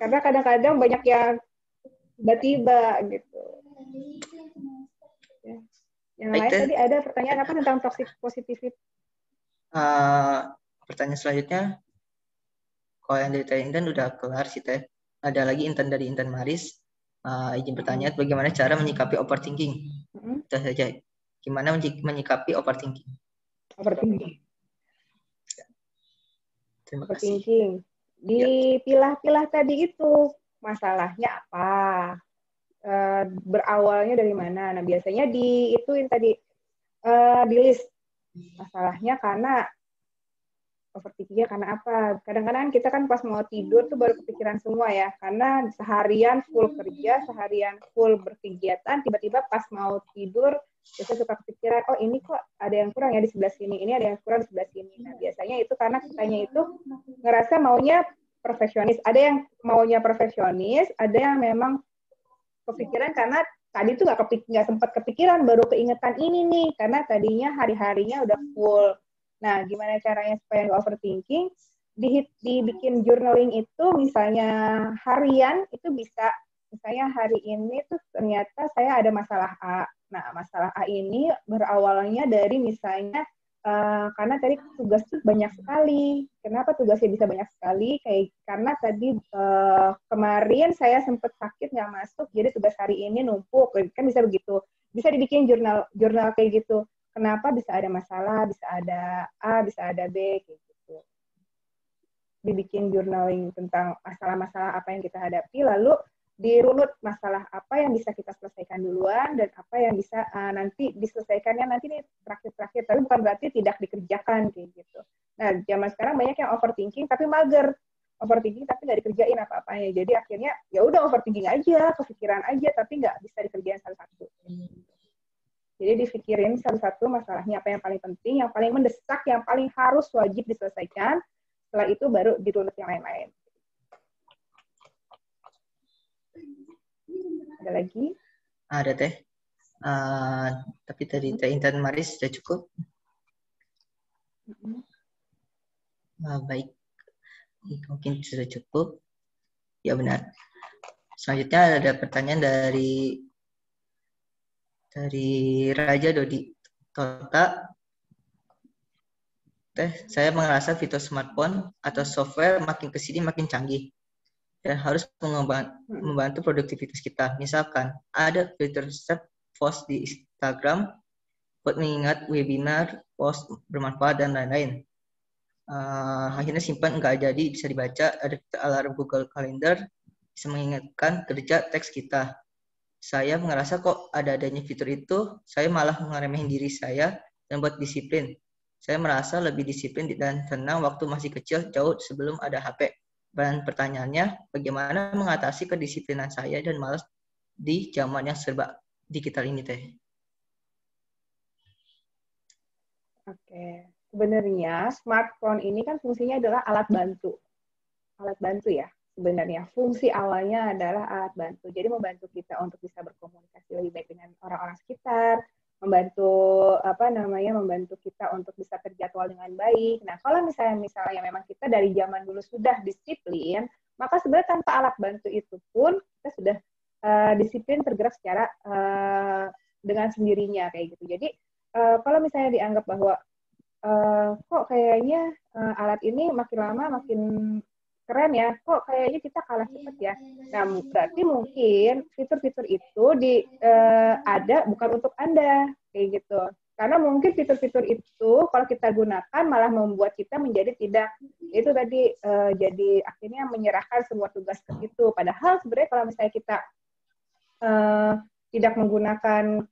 karena kadang-kadang banyak yang tiba-tiba gitu. Ya. Yang lain tadi ada pertanyaan apa tentang toxic positivity? Pertanyaan selanjutnya, kalau yang dari Teh Intan udah kelar sih Teh. Ada lagi Intan dari Intan Maris. Izin bertanya, bagaimana cara menyikapi overthinking? Itu saja. Gimana menyikapi overthinking? Terima kasih. Dipilah-pilah tadi itu masalahnya apa, berawalnya dari mana. Nah biasanya diituin tadi di list masalahnya karena overthinkingnya karena apa. Kadang-kadang kita kan pas mau tidur tuh baru kepikiran semua ya, karena seharian full kerja, seharian full berkegiatan, tiba-tiba pas mau tidur biasanya suka kepikiran, oh ini kok ada yang kurang ya di sebelah sini, ini ada yang kurang di sebelah sini. Nah biasanya itu karena kitanya itu ngerasa maunya perfeksionis, ada yang maunya perfeksionis, ada yang memang kepikiran karena tadi tuh nggak sempat kepikiran, baru keingetan ini nih, karena tadinya hari-harinya udah full. Nah, gimana caranya supaya nggak overthinking? Dibikin journaling itu, misalnya harian, itu bisa, misalnya hari ini tuh ternyata saya ada masalah A. Nah, masalah A ini berawalnya dari misalnya, karena tadi tugas tuh banyak sekali. Kenapa tugasnya bisa banyak sekali? Karena tadi kemarin saya sempat sakit nggak masuk, jadi tugas hari ini numpuk. Kan bisa begitu. Bisa dibikin jurnal kayak gitu. Kenapa bisa ada masalah, bisa ada A, bisa ada B, kayak gitu. Dibikin journaling tentang masalah-masalah apa yang kita hadapi, lalu dirunut masalah apa yang bisa kita selesaikan duluan dan apa yang bisa nanti diselesaikannya nanti nih terakhir-terakhir, tapi bukan berarti tidak dikerjakan kayak gitu. Nah, zaman sekarang banyak yang overthinking tapi mager. Overthinking tapi nggak dikerjain apa-apanya. Jadi akhirnya ya udah overthinking aja, kepikiran aja tapi nggak bisa dikerjain satu-satu. Jadi dipikirin satu-satu masalahnya apa yang paling penting, yang paling mendesak, yang paling harus wajib diselesaikan. Setelah itu baru dirunut yang lain-lain. Ada lagi? Ada Teh. Tapi tadi Teh Intan Maris sudah cukup. Baik. Mungkin sudah cukup. Ya benar. Selanjutnya ada pertanyaan dari Raja Dodi Tota. Saya merasa fitur smartphone atau software makin kesini makin canggih dan harus membantu produktivitas kita. Misalkan ada fitur set post di Instagram buat mengingat webinar, post bermanfaat dan lain-lain. Akhirnya simpan nggak jadi bisa dibaca. Ada alarm Google Calendar bisa mengingatkan kerja teks kita. Saya merasa kok adanya fitur itu, saya malah ngeremehin diri saya dan buat disiplin. Saya merasa lebih disiplin dan tenang waktu masih kecil jauh sebelum ada HP. Dan pertanyaannya, bagaimana mengatasi kedisiplinan saya dan malas di zaman yang serba digital ini Teh? Oke, sebenarnya smartphone ini kan fungsinya adalah alat bantu ya. Sebenarnya fungsi awalnya adalah alat bantu. Jadi membantu kita untuk bisa berkomunikasi lebih baik dengan orang-orang sekitar, membantu membantu kita untuk bisa terjadwal dengan baik. Nah, kalau misalnya memang kita dari zaman dulu sudah disiplin, maka sebenarnya tanpa alat bantu itu pun kita sudah disiplin tergerak secara dengan sendirinya kayak gitu. Jadi kalau misalnya dianggap bahwa kok kayaknya alat ini makin lama makin keren ya, kok kayaknya kita kalah cepat ya. Nah, berarti mungkin fitur-fitur itu ada bukan untuk Anda, kayak gitu. Karena mungkin fitur-fitur itu kalau kita gunakan malah membuat kita menjadi tidak, itu tadi jadi akhirnya menyerahkan semua tugas ke situ. Padahal sebenarnya kalau misalnya kita tidak menggunakan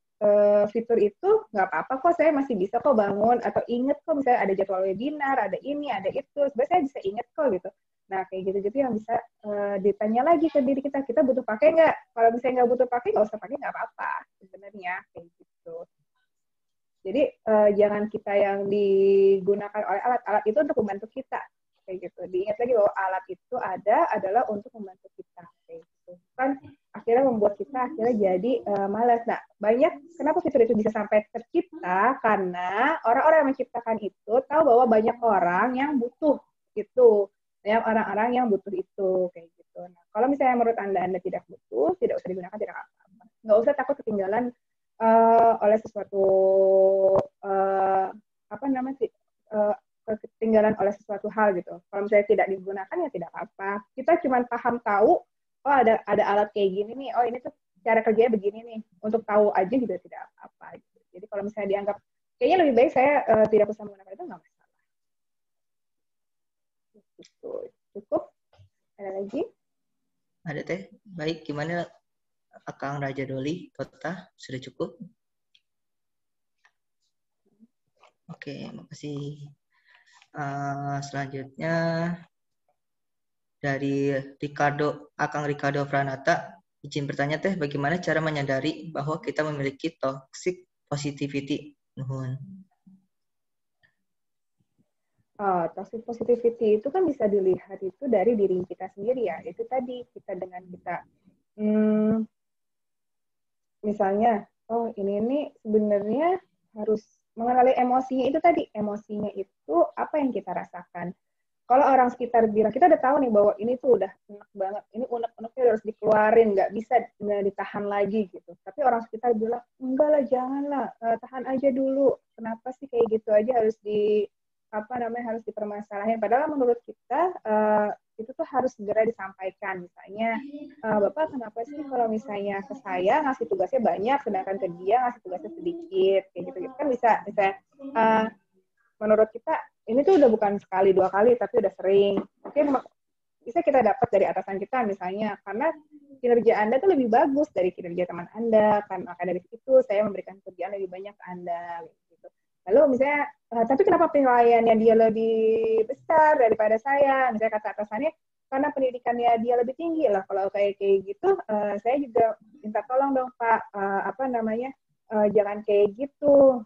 fitur itu, nggak apa-apa kok, saya masih bisa kok bangun, atau inget kok misalnya ada jadwal webinar, ada ini, ada itu, sebenarnya saya bisa inget kok gitu. Nah, kayak gitu-gitu yang bisa ditanya lagi ke diri kita, kita butuh pakai nggak? Kalau misalnya nggak butuh pakai, nggak usah pakai, nggak apa-apa sebenarnya, kayak gitu. Jadi jangan kita yang digunakan oleh alat itu untuk membantu kita, kayak gitu. Diingat lagi bahwa alat itu adalah untuk membantu kita, kayak gitu. Kan akhirnya membuat kita jadi malas. Nah, kenapa fitur itu bisa sampai tercipta? Karena orang-orang yang menciptakan itu tahu bahwa banyak orang yang butuh itu. Banyak orang-orang yang butuh itu, kayak gitu. Nah, kalau misalnya menurut Anda tidak butuh, tidak usah digunakan, tidak apa-apa. Nggak usah takut ketinggalan oleh sesuatu ketinggalan oleh sesuatu hal gitu. Kalau misalnya tidak digunakan ya tidak apa-apa. Kita cuma paham tahu, oh ada alat kayak gini nih, oh ini tuh cara kerjanya begini nih. Untuk tahu aja juga tidak apa-apa. Gitu. Jadi kalau misalnya dianggap kayaknya lebih baik saya tidak usah menggunakan itu, nggak masalah. Cukup? Ada lagi? Ada teh. Baik, gimana Akang Raja Doli Kota? Sudah cukup? Oke, makasih. Selanjutnya dari Akang Ricardo Pranata, izin bertanya teh, bagaimana cara menyadari bahwa kita memiliki toxic positivity? Nuhun. Toxic positivity itu kan bisa dilihat itu dari diri kita sendiri ya. Itu tadi kita dengan kita misalnya, oh ini sebenarnya harus mengenali emosinya itu tadi. Emosinya itu apa yang kita rasakan. Kalau orang sekitar bilang, kita udah tahu nih bahwa ini tuh udah enak banget, ini unek-uneknya harus dikeluarin, nggak bisa ditahan lagi gitu. Tapi orang sekitar bilang, enggak lah, janganlah, tahan aja dulu. Kenapa sih kayak gitu aja harus harus dipermasalahin. Padahal menurut kita itu tuh harus segera disampaikan. Misalnya, Bapak kenapa sih kalau misalnya ke saya ngasih tugasnya banyak, sedangkan ke dia ngasih tugasnya sedikit, kayak gitu. Kan bisa menurut kita ini tuh udah bukan sekali dua kali, tapi udah sering. Mungkin bisa kita dapat dari atasan kita misalnya, karena kinerja Anda tuh lebih bagus dari kinerja teman Anda, kan maka dari itu saya memberikan kerjaan lebih banyak ke Anda. Gitu. Lalu misalnya, tapi kenapa penilaiannya dia lebih besar daripada saya? Misalnya kata atasannya, karena pendidikannya dia lebih tinggi lah. Kalau kayak gitu, saya juga minta tolong dong Pak, jangan kayak gitu,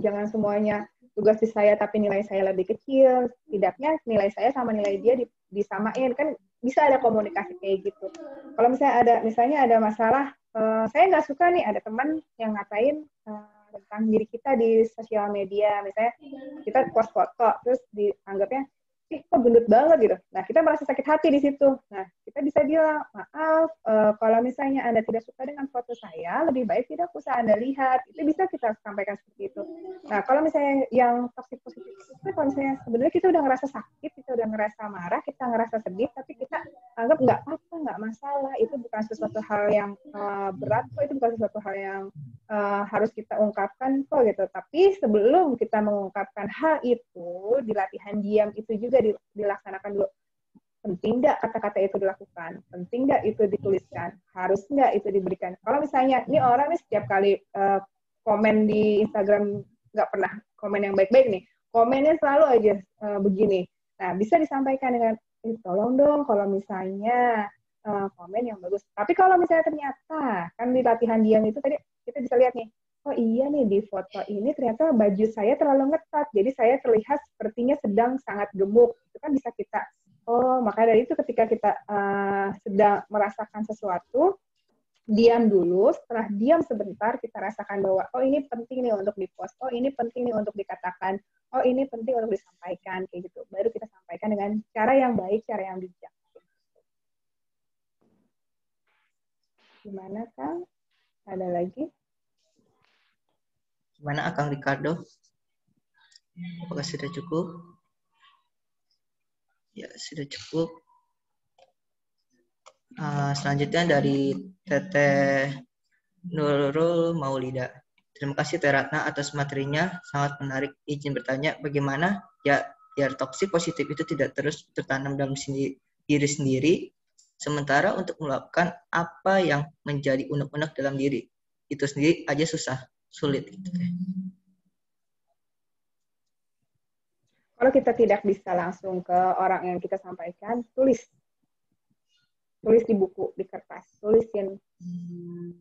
jangan semuanya tugas di saya tapi nilai saya lebih kecil. Tidaknya nilai saya sama nilai dia disamain, kan bisa ada komunikasi kayak gitu. Kalau misalnya ada masalah, saya nggak suka nih ada teman yang ngatain tentang diri kita di sosial media, misalnya kita post foto terus dianggapnya kok gendut banget gitu. Nah, kita merasa sakit hati di situ. Nah, kita bisa bilang, maaf, kalau misalnya Anda tidak suka dengan foto saya, lebih baik tidak usah Anda lihat. Itu bisa kita sampaikan seperti itu. Nah, kalau misalnya yang toxic positif itu, kalau misalnya sebenarnya kita udah ngerasa sakit, kita udah ngerasa marah, kita ngerasa sedih, tapi kita anggap nggak apa-apa, nggak masalah. Itu bukan sesuatu hal yang berat kok, itu bukan sesuatu hal yang harus kita ungkapkan kok gitu. Tapi sebelum kita mengungkapkan hal itu, di latihan diam itu juga dilaksanakan dulu. Penting nggak kata-kata itu dilakukan? Penting nggak itu dituliskan? Harus nggak itu diberikan? Kalau misalnya, ini orang nih setiap kali komen di Instagram nggak pernah komen yang baik-baik nih, komennya selalu aja begini. Nah, bisa disampaikan dengan, tolong dong kalau misalnya komen yang bagus. Tapi kalau misalnya ternyata, kan di latihan diam itu tadi kita bisa lihat nih, oh iya nih di foto ini ternyata baju saya terlalu ngetat, jadi saya terlihat sepertinya sedang sangat gemuk. Itu kan bisa kita, maka dari itu ketika kita sedang merasakan sesuatu, diam dulu, setelah diam sebentar kita rasakan bahwa oh ini penting nih untuk di-post, oh ini penting nih untuk dikatakan, oh ini penting untuk disampaikan, kayak gitu. Baru kita sampaikan dengan cara yang baik, cara yang bijak. Gimana Kang? Ada lagi? Gimana Akang Ricardo? Apakah sudah cukup? Ya, sudah cukup. Selanjutnya dari Teteh Nurul Maulida. Terima kasih Teh Ratna atas materinya, sangat menarik. Izin bertanya, bagaimana ya biar toksik positif itu tidak terus tertanam dalam diri sendiri, sementara untuk melakukan apa yang menjadi unek-unek dalam diri itu sendiri aja sulit gitu. Kalau kita tidak bisa langsung ke orang yang kita sampaikan, tulis di buku, di kertas, tulisin.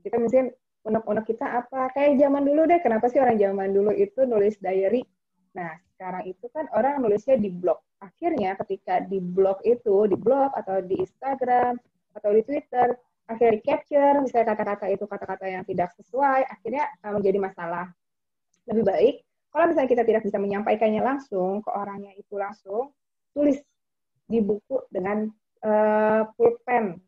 Kita mungkin unek-unek kita apa, kayak zaman dulu deh, kenapa sih orang zaman dulu itu nulis diary? Nah, sekarang itu kan orang nulisnya di blog. Akhirnya ketika di blog atau di Instagram, atau di Twitter, akhirnya di capture, misalnya kata-kata itu kata-kata yang tidak sesuai, akhirnya menjadi masalah. Lebih baik, kalau misalnya kita tidak bisa menyampaikannya langsung ke orangnya itu langsung, tulis di buku dengan pulpen,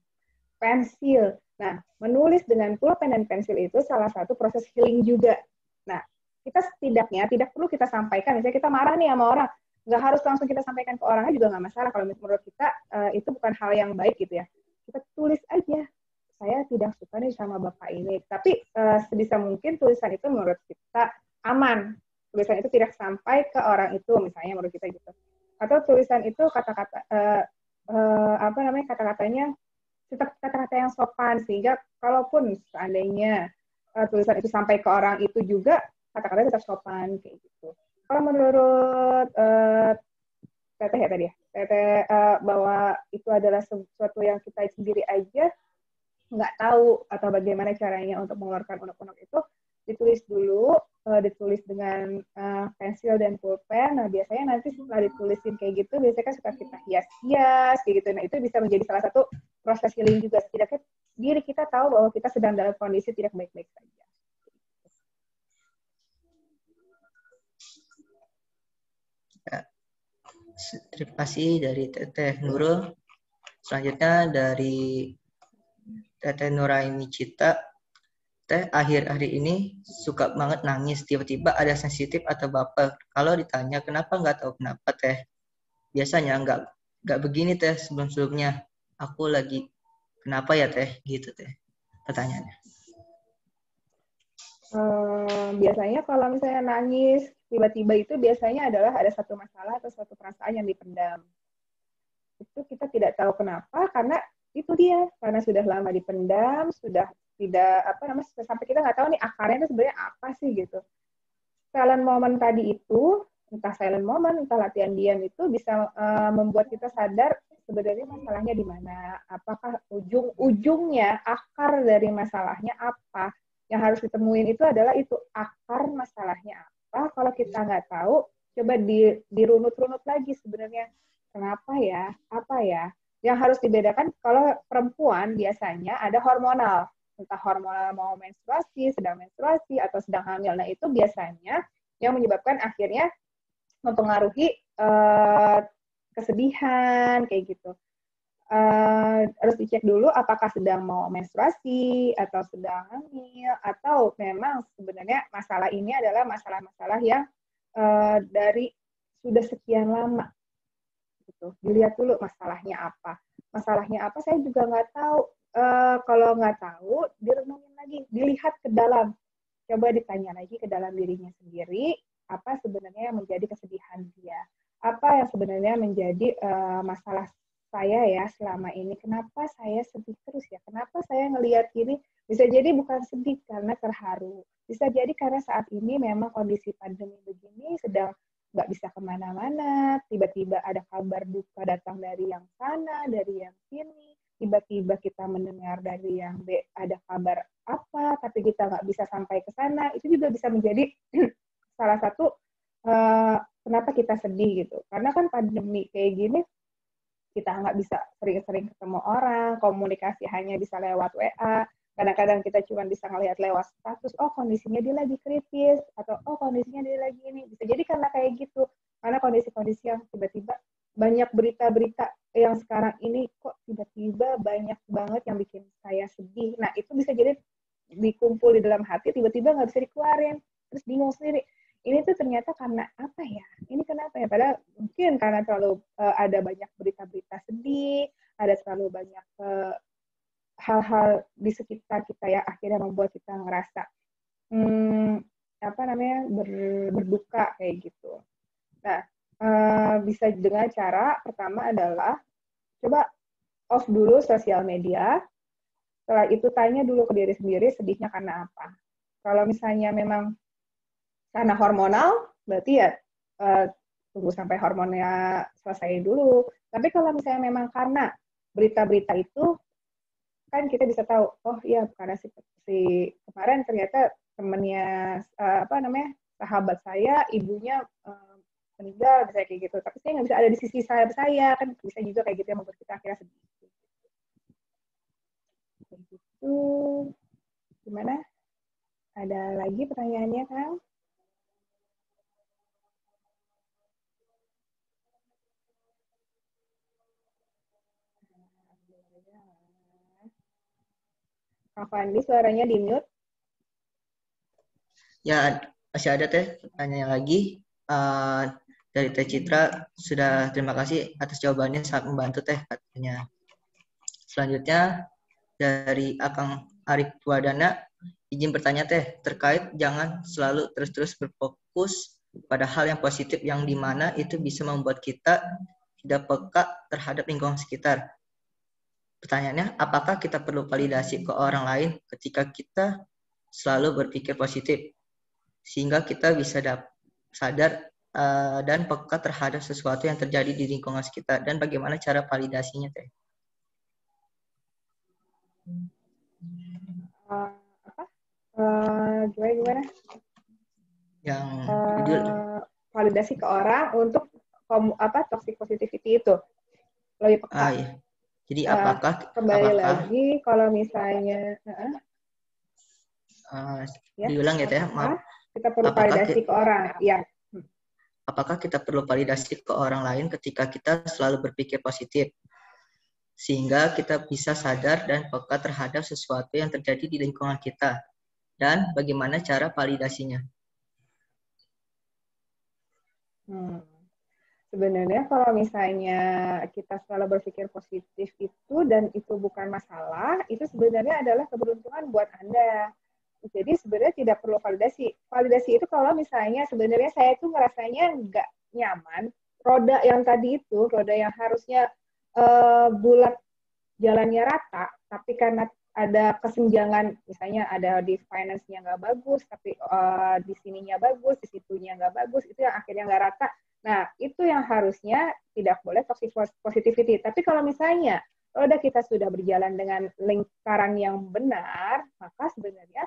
pensil. Nah, menulis dengan pulpen dan pensil itu salah satu proses healing juga. Nah, kita setidaknya tidak perlu kita sampaikan, misalnya kita marah nih sama orang, nggak harus langsung kita sampaikan ke orangnya juga nggak masalah. Kalau menurut kita itu bukan hal yang baik gitu ya. Kita tulis aja, saya tidak suka nih sama bapak ini. Tapi sebisa mungkin tulisan itu menurut kita aman. Tulisan itu tidak sampai ke orang itu, misalnya menurut kita gitu. Atau tulisan itu kata-kata kata-katanya tetap kata-kata yang sopan, sehingga kalaupun seandainya tulisan itu sampai ke orang itu juga kata-katanya tetap sopan kayak gitu. Kalau menurut Teteh ya tadi ya, Teteh bahwa itu adalah sesuatu yang kita sendiri aja nggak tahu atau bagaimana caranya untuk mengeluarkan unek-unek itu, ditulis dulu, ditulis dengan pensil dan pulpen. Nah, biasanya nanti setelah ditulisin kayak gitu, biasanya kan suka kita hias-hias kayak gitu. Nah, itu bisa menjadi salah satu proses healing juga. Setidaknya diri kita tahu bahwa kita sedang dalam kondisi tidak baik-baik saja. Ya. Terima kasih dari Teteh Nurul. Selanjutnya dari Teteh Nuraini Cita. Teh akhir-akhir ini suka banget nangis, tiba-tiba ada sensitif atau baper. Kalau ditanya kenapa, nggak tahu kenapa Teh. Biasanya nggak begini Teh sebelum-sebelumnya. Aku lagi kenapa ya Teh, gitu Teh pertanyaannya. Biasanya kalau misalnya nangis tiba-tiba itu biasanya adalah ada satu masalah atau suatu perasaan yang dipendam. Itu kita tidak tahu kenapa, karena itu dia, karena sudah lama dipendam, sudah tidak sampai kita nggak tahu nih akarnya itu sebenarnya apa sih gitu. Silent moment tadi itu, entah silent moment, entah latihan diam itu bisa membuat kita sadar sebenarnya masalahnya di mana, apakah ujungnya, akar dari masalahnya apa. Yang harus ditemuin itu adalah itu akar masalahnya apa. Kalau kita nggak tahu, coba dirunut-runut lagi sebenarnya kenapa ya, apa ya. Yang harus dibedakan, kalau perempuan biasanya ada hormonal, entah hormonal mau menstruasi, sedang menstruasi, atau sedang hamil. Nah, itu biasanya yang menyebabkan akhirnya mempengaruhi kesedihan, kayak gitu. Harus dicek dulu apakah sedang mau menstruasi, atau sedang hamil, atau memang sebenarnya masalah ini adalah masalah-masalah yang dari sudah sekian lama. Gitu. Dilihat dulu masalahnya apa. Masalahnya apa saya juga nggak tahu. Kalau nggak tahu, direnungin lagi, dilihat ke dalam. Coba ditanya lagi ke dalam dirinya sendiri, apa sebenarnya yang menjadi kesedihan dia. Apa yang sebenarnya menjadi masalah saya ya selama ini. Kenapa saya sedih terus ya? Kenapa saya ngelihat gini? Bisa jadi bukan sedih karena terharu. Bisa jadi karena saat ini memang kondisi pandemi begini sedang nggak bisa kemana-mana, tiba-tiba ada kabar duka datang dari yang sana, dari yang sini, tiba-tiba kita mendengar dari yang B ada kabar apa, tapi kita nggak bisa sampai ke sana, itu juga bisa menjadi salah satu kenapa kita sedih gitu. Karena kan pandemi kayak gini, kita nggak bisa sering-sering ketemu orang, komunikasi hanya bisa lewat WA, Kadang-kadang kita cuma bisa ngelihat lewat status, oh kondisinya dia lagi kritis, atau oh kondisinya dia lagi ini. Bisa jadi karena kayak gitu, karena kondisi-kondisi yang tiba-tiba banyak berita-berita yang sekarang ini kok tiba-tiba banyak banget yang bikin saya sedih. Nah itu bisa jadi dikumpul di dalam hati, tiba-tiba nggak bisa dikeluarin, terus bingung sendiri. Ini tuh ternyata karena apa ya? Ini kenapa ya? Padahal mungkin karena terlalu ada banyak berita-berita sedih, ada terlalu banyak hal-hal di sekitar kita ya akhirnya membuat kita ngerasa apa namanya berduka kayak gitu. Nah bisa dengan cara pertama adalah coba off dulu sosial media. Setelah itu tanya dulu ke diri sendiri sedihnya karena apa. Kalau misalnya memang karena hormonal, berarti ya tunggu sampai hormonnya selesai dulu. Tapi kalau misalnya memang karena berita-berita itu kan kita bisa tahu, oh iya karena si kemarin ternyata temennya apa namanya sahabat saya ibunya meninggal bisa kayak gitu, tapi saya nggak bisa ada di sisi saya kan bisa juga kayak gitu yang membuat kita akhirnya sedih. Kayak gitu. Gimana? Ada lagi pertanyaannya, Kang? Kak Fandi, suaranya di mute. Ya, masih ada Teh pertanyaan lagi. Dari Teh Citra, sudah terima kasih atas jawabannya, sangat membantu Teh katanya. Selanjutnya, dari Akang Arif Wadana, izin bertanya Teh, terkait jangan selalu terus-terus berfokus pada hal yang positif yang dimana itu bisa membuat kita tidak peka terhadap lingkungan sekitar. Pertanyaannya, apakah kita perlu validasi ke orang lain ketika kita selalu berpikir positif, sehingga kita bisa sadar dan peka terhadap sesuatu yang terjadi di lingkungan sekitar, dan bagaimana cara validasinya Teh? Gimana? Yang validasi ke orang untuk toxic positivity itu lebih peka. Iya. Jadi apakah lagi kalau misalnya diulang ya Teh, maaf. Kita perlu validasi ke orang, ya. Apakah kita perlu validasi ke orang lain ketika kita selalu berpikir positif, sehingga kita bisa sadar dan peka terhadap sesuatu yang terjadi di lingkungan kita, dan bagaimana cara validasinya? Sebenarnya kalau misalnya kita selalu berpikir positif itu dan itu bukan masalah, itu sebenarnya adalah keberuntungan buat Anda. Jadi sebenarnya tidak perlu validasi. Validasi itu kalau misalnya sebenarnya saya tuh ngerasanya nggak nyaman, roda yang tadi itu, roda yang harusnya bulat jalannya rata, tapi karena ada kesenjangan, misalnya ada di finance-nya nggak bagus, tapi di sininya bagus, di situnya nggak bagus, itu yang akhirnya nggak rata. Nah, itu yang harusnya tidak boleh toxic positivity. Tapi kalau misalnya roda kita sudah berjalan dengan lingkaran yang benar, maka sebenarnya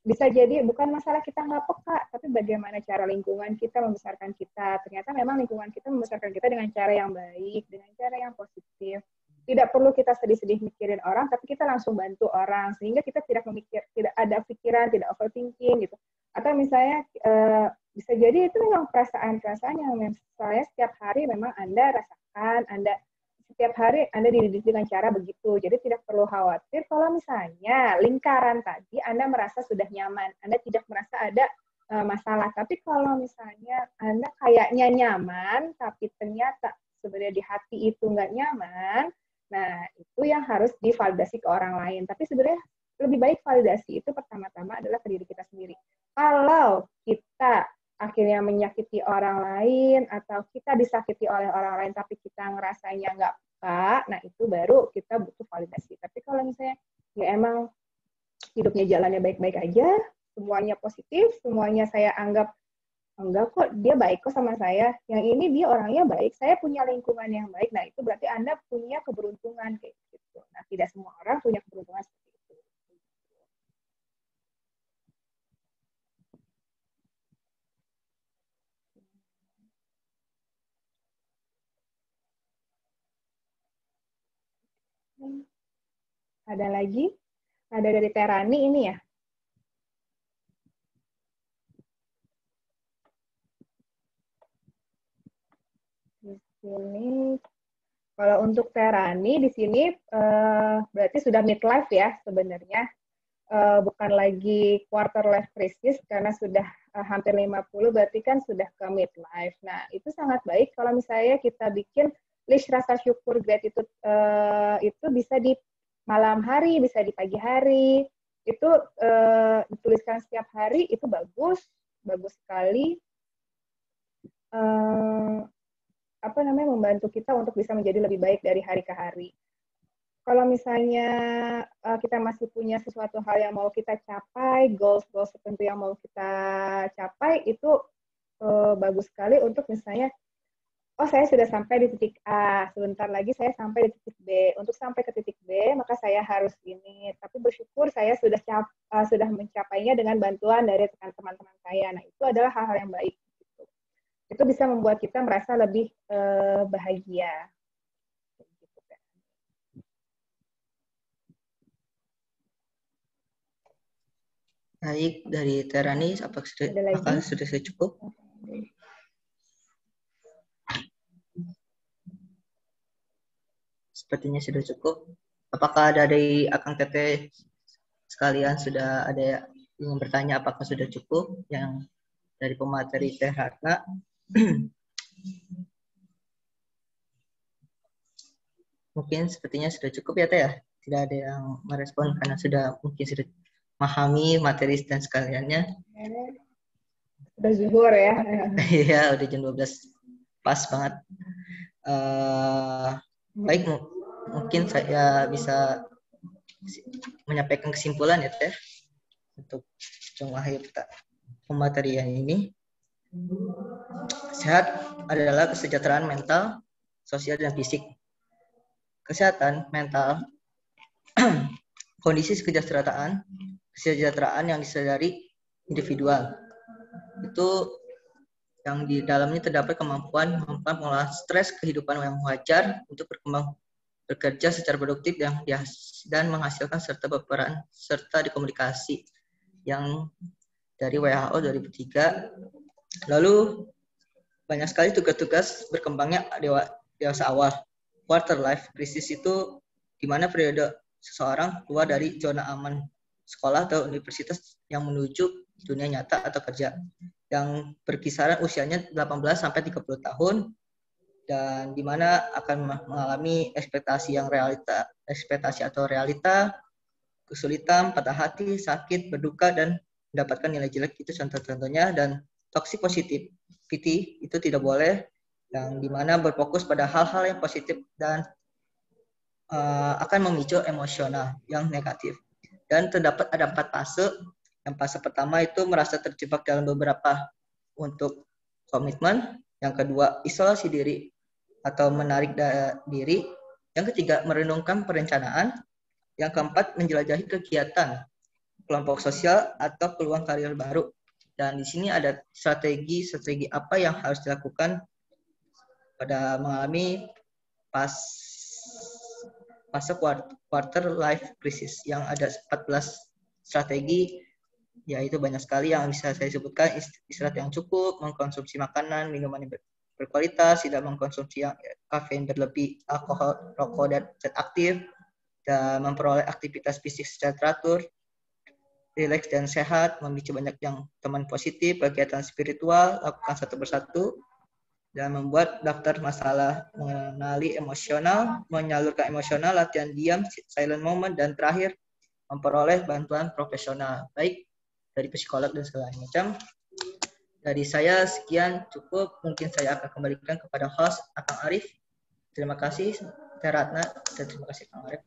bisa jadi bukan masalah kita nggak peka, tapi bagaimana cara lingkungan kita membesarkan kita. Ternyata memang lingkungan kita membesarkan kita dengan cara yang baik, dengan cara yang positif. Tidak perlu kita sedih-sedih mikirin orang, tapi kita langsung bantu orang, sehingga kita tidak ada pikiran, tidak overthinking gitu. Atau misalnya bisa jadi itu memang perasaan-perasaan yang misalnya setiap hari memang Anda rasakan, setiap hari Anda dididik dengan cara begitu. Jadi tidak perlu khawatir kalau misalnya lingkaran tadi Anda merasa sudah nyaman, Anda tidak merasa ada masalah. Tapi kalau misalnya Anda kayaknya nyaman, tapi ternyata sebenarnya di hati itu nggak nyaman, nah itu yang harus divalidasi ke orang lain. Tapi sebenarnya lebih baik validasi itu pertama-tama adalah ke diri kita sendiri. Kalau kita akhirnya menyakiti orang lain atau kita disakiti oleh orang lain tapi kita ngerasanya nggak peka, nah itu baru kita butuh validasi. Tapi kalau misalnya ya emang hidupnya jalannya baik-baik aja, semuanya positif, semuanya saya anggap enggak kok, dia baik kok sama saya, yang ini dia orangnya baik, saya punya lingkungan yang baik, nah itu berarti Anda punya keberuntungan kayak gitu. Nah tidak semua orang punya keberuntungan seperti itu. Ada lagi? Ada dari Terani ini ya. Di sini, kalau untuk Terani di sini berarti sudah midlife ya sebenarnya. Bukan lagi quarter life crisis karena sudah hampir 50, berarti kan sudah ke midlife. Nah, itu sangat baik kalau misalnya kita bikin list rasa syukur gratitude itu bisa di malam hari, bisa di pagi hari. Itu dituliskan setiap hari, itu bagus sekali. Membantu kita untuk bisa menjadi lebih baik dari hari ke hari. Kalau misalnya kita masih punya sesuatu hal yang mau kita capai, goals tertentu yang mau kita capai, itu bagus sekali untuk misalnya, saya sudah sampai di titik A, sebentar lagi saya sampai di titik B. Untuk sampai ke titik B, maka saya harus ini. Tapi bersyukur saya sudah mencapainya dengan bantuan dari teman-teman saya. Nah, itu adalah hal-hal yang baik. Gitu. Itu bisa membuat kita merasa lebih bahagia. Baik, dari Terani, apakah sudah cukup? Sepertinya sudah cukup. Apakah ada dari Akang Teteh sekalian sudah ada yang bertanya apakah sudah cukup yang dari pemateri Teh Ratna? Mungkin sepertinya sudah cukup ya Teh ya. Tidak ada yang merespon karena sudah memahami materi dan sekaliannya. Udah zuhur ya. Iya, udah jam 12. Pas banget. Baik, mungkin saya bisa menyampaikan kesimpulan ya Teh untuk mengakhiri pematerian ini. Sehat adalah kesejahteraan mental, sosial, dan fisik. Kesehatan mental, kondisi kesejahteraan yang disadari individual. Itu yang di dalamnya terdapat kemampuan mengolah stres kehidupan yang wajar untuk berkembang bekerja secara produktif dan menghasilkan serta berperan serta dikomunikasi yang dari WHO 2003. Lalu banyak sekali tugas-tugas berkembangnya dewasa awal. Quarter life crisis itu di mana periode seseorang keluar dari zona aman sekolah atau universitas yang menuju dunia nyata atau kerja, yang berkisaran usianya 18 sampai 30 tahun dan di mana akan mengalami ekspektasi realita, kesulitan, patah hati, sakit, berduka, dan mendapatkan nilai jelek. Itu contoh-contohnya. Dan toxic positivity itu tidak boleh, yang dimana berfokus pada hal-hal yang positif dan akan memicu emosional yang negatif. Dan terdapat ada 4 fase. Yang fase pertama itu merasa terjebak dalam beberapa untuk komitmen. Yang kedua, isolasi diri atau menarik diri. Yang ketiga, merenungkan perencanaan. Yang keempat, menjelajahi kegiatan kelompok sosial atau peluang karir baru. Dan di sini ada strategi apa yang harus dilakukan pada mengalami fase quarter life crisis, yang ada 14 strategi, yaitu banyak sekali yang bisa saya sebutkan. Istirahat yang cukup, mengkonsumsi makanan, minuman yang berkualitas, tidak mengkonsumsi kafein berlebih, alkohol, rokok, dan zat aktif, dan memperoleh aktivitas fisik secara teratur, rileks dan sehat, memicu banyak yang teman positif, kegiatan spiritual, lakukan satu persatu, dan membuat daftar masalah, mengenali emosional, menyalurkan emosional, latihan diam, silent moment, dan terakhir memperoleh bantuan profesional, baik dari psikolog dan segala macam. Dari saya sekian cukup, mungkin saya akan kembalikan kepada host Akang Arif. Terima kasih Teh Ratna dan terima kasih Kang Arif.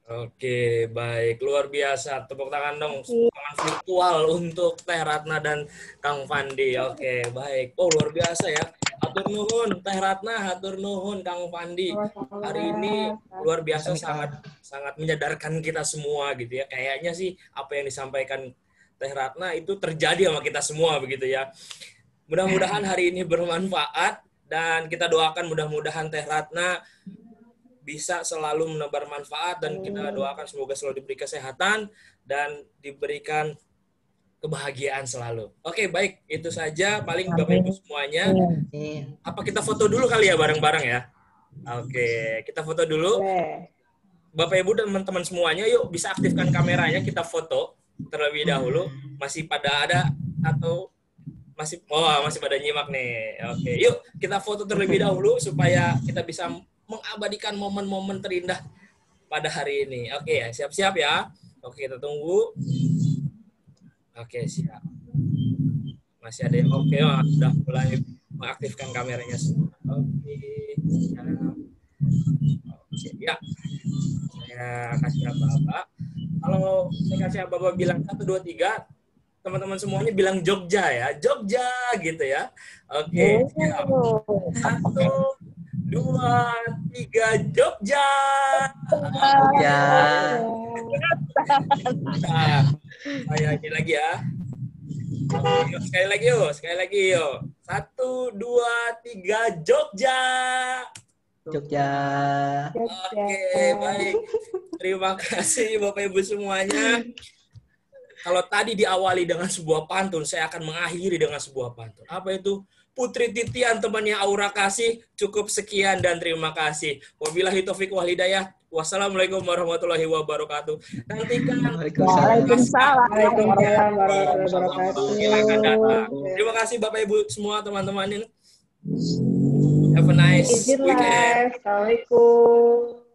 Oke, baik. Luar biasa. Tepuk tangan dong. Tepuk tangan virtual untuk Teh Ratna dan Kang Fandi. Oke, baik. Oh, luar biasa ya. Hatur nuhun Teh Ratna, hatur nuhun Kang Fandi. Hari ini luar biasa, sangat menyadarkan kita semua gitu ya. Kayaknya sih apa yang disampaikan Teh Ratna itu terjadi sama kita semua begitu ya. Mudah-mudahan hari ini bermanfaat dan kita doakan mudah-mudahan Teh Ratna bisa selalu menebar manfaat, dan kita doakan semoga selalu diberi kesehatan dan diberikan kebahagiaan selalu. Oke, baik. Itu saja paling Bapak Ibu semuanya. Apa kita foto dulu kali ya bareng-bareng ya? Oke, kita foto dulu. Boleh. Bapak Ibu dan teman-teman semuanya, yuk bisa aktifkan kameranya, kita foto terlebih dahulu. Masih pada ada atau masih pada nyimak nih. Oke, yuk kita foto terlebih dahulu supaya kita bisa mengabadikan momen-momen terindah pada hari ini. Oke ya, siap-siap ya. Oke, kita tunggu. Oke, siap. Masih ada yang oke, sudah mulai mengaktifkan kameranya semua. Oke, siap. Oke, ya. Saya kasih Bapak. Kalau saya kasih Bapak bilang 1, 2, 3, teman-teman semuanya bilang Jogja ya. Jogja gitu ya. Oke, siap. 1, 2, 3, Jogja. Ya. Nah, saya ini lagi ya. Oke, yuk, sekali lagi yuk. 1, 2, 3, Jogja. Jogja. Oke, baik. Terima kasih Bapak Ibu semuanya. Kalau tadi diawali dengan sebuah pantun, saya akan mengakhiri dengan sebuah pantun. Apa itu? Putri Titian temannya Aura Kasih. Cukup sekian dan terima kasih. Wabillahi taufiq wal hidayah. Wassalamualaikum warahmatullahi wabarakatuh. Nantikan Waalaikumsalam warahmatullahi yang akan datang. wabarakatuh. Terima kasih Bapak Ibu semua teman-teman. Have a nice Izin weekend. live. Assalamualaikum.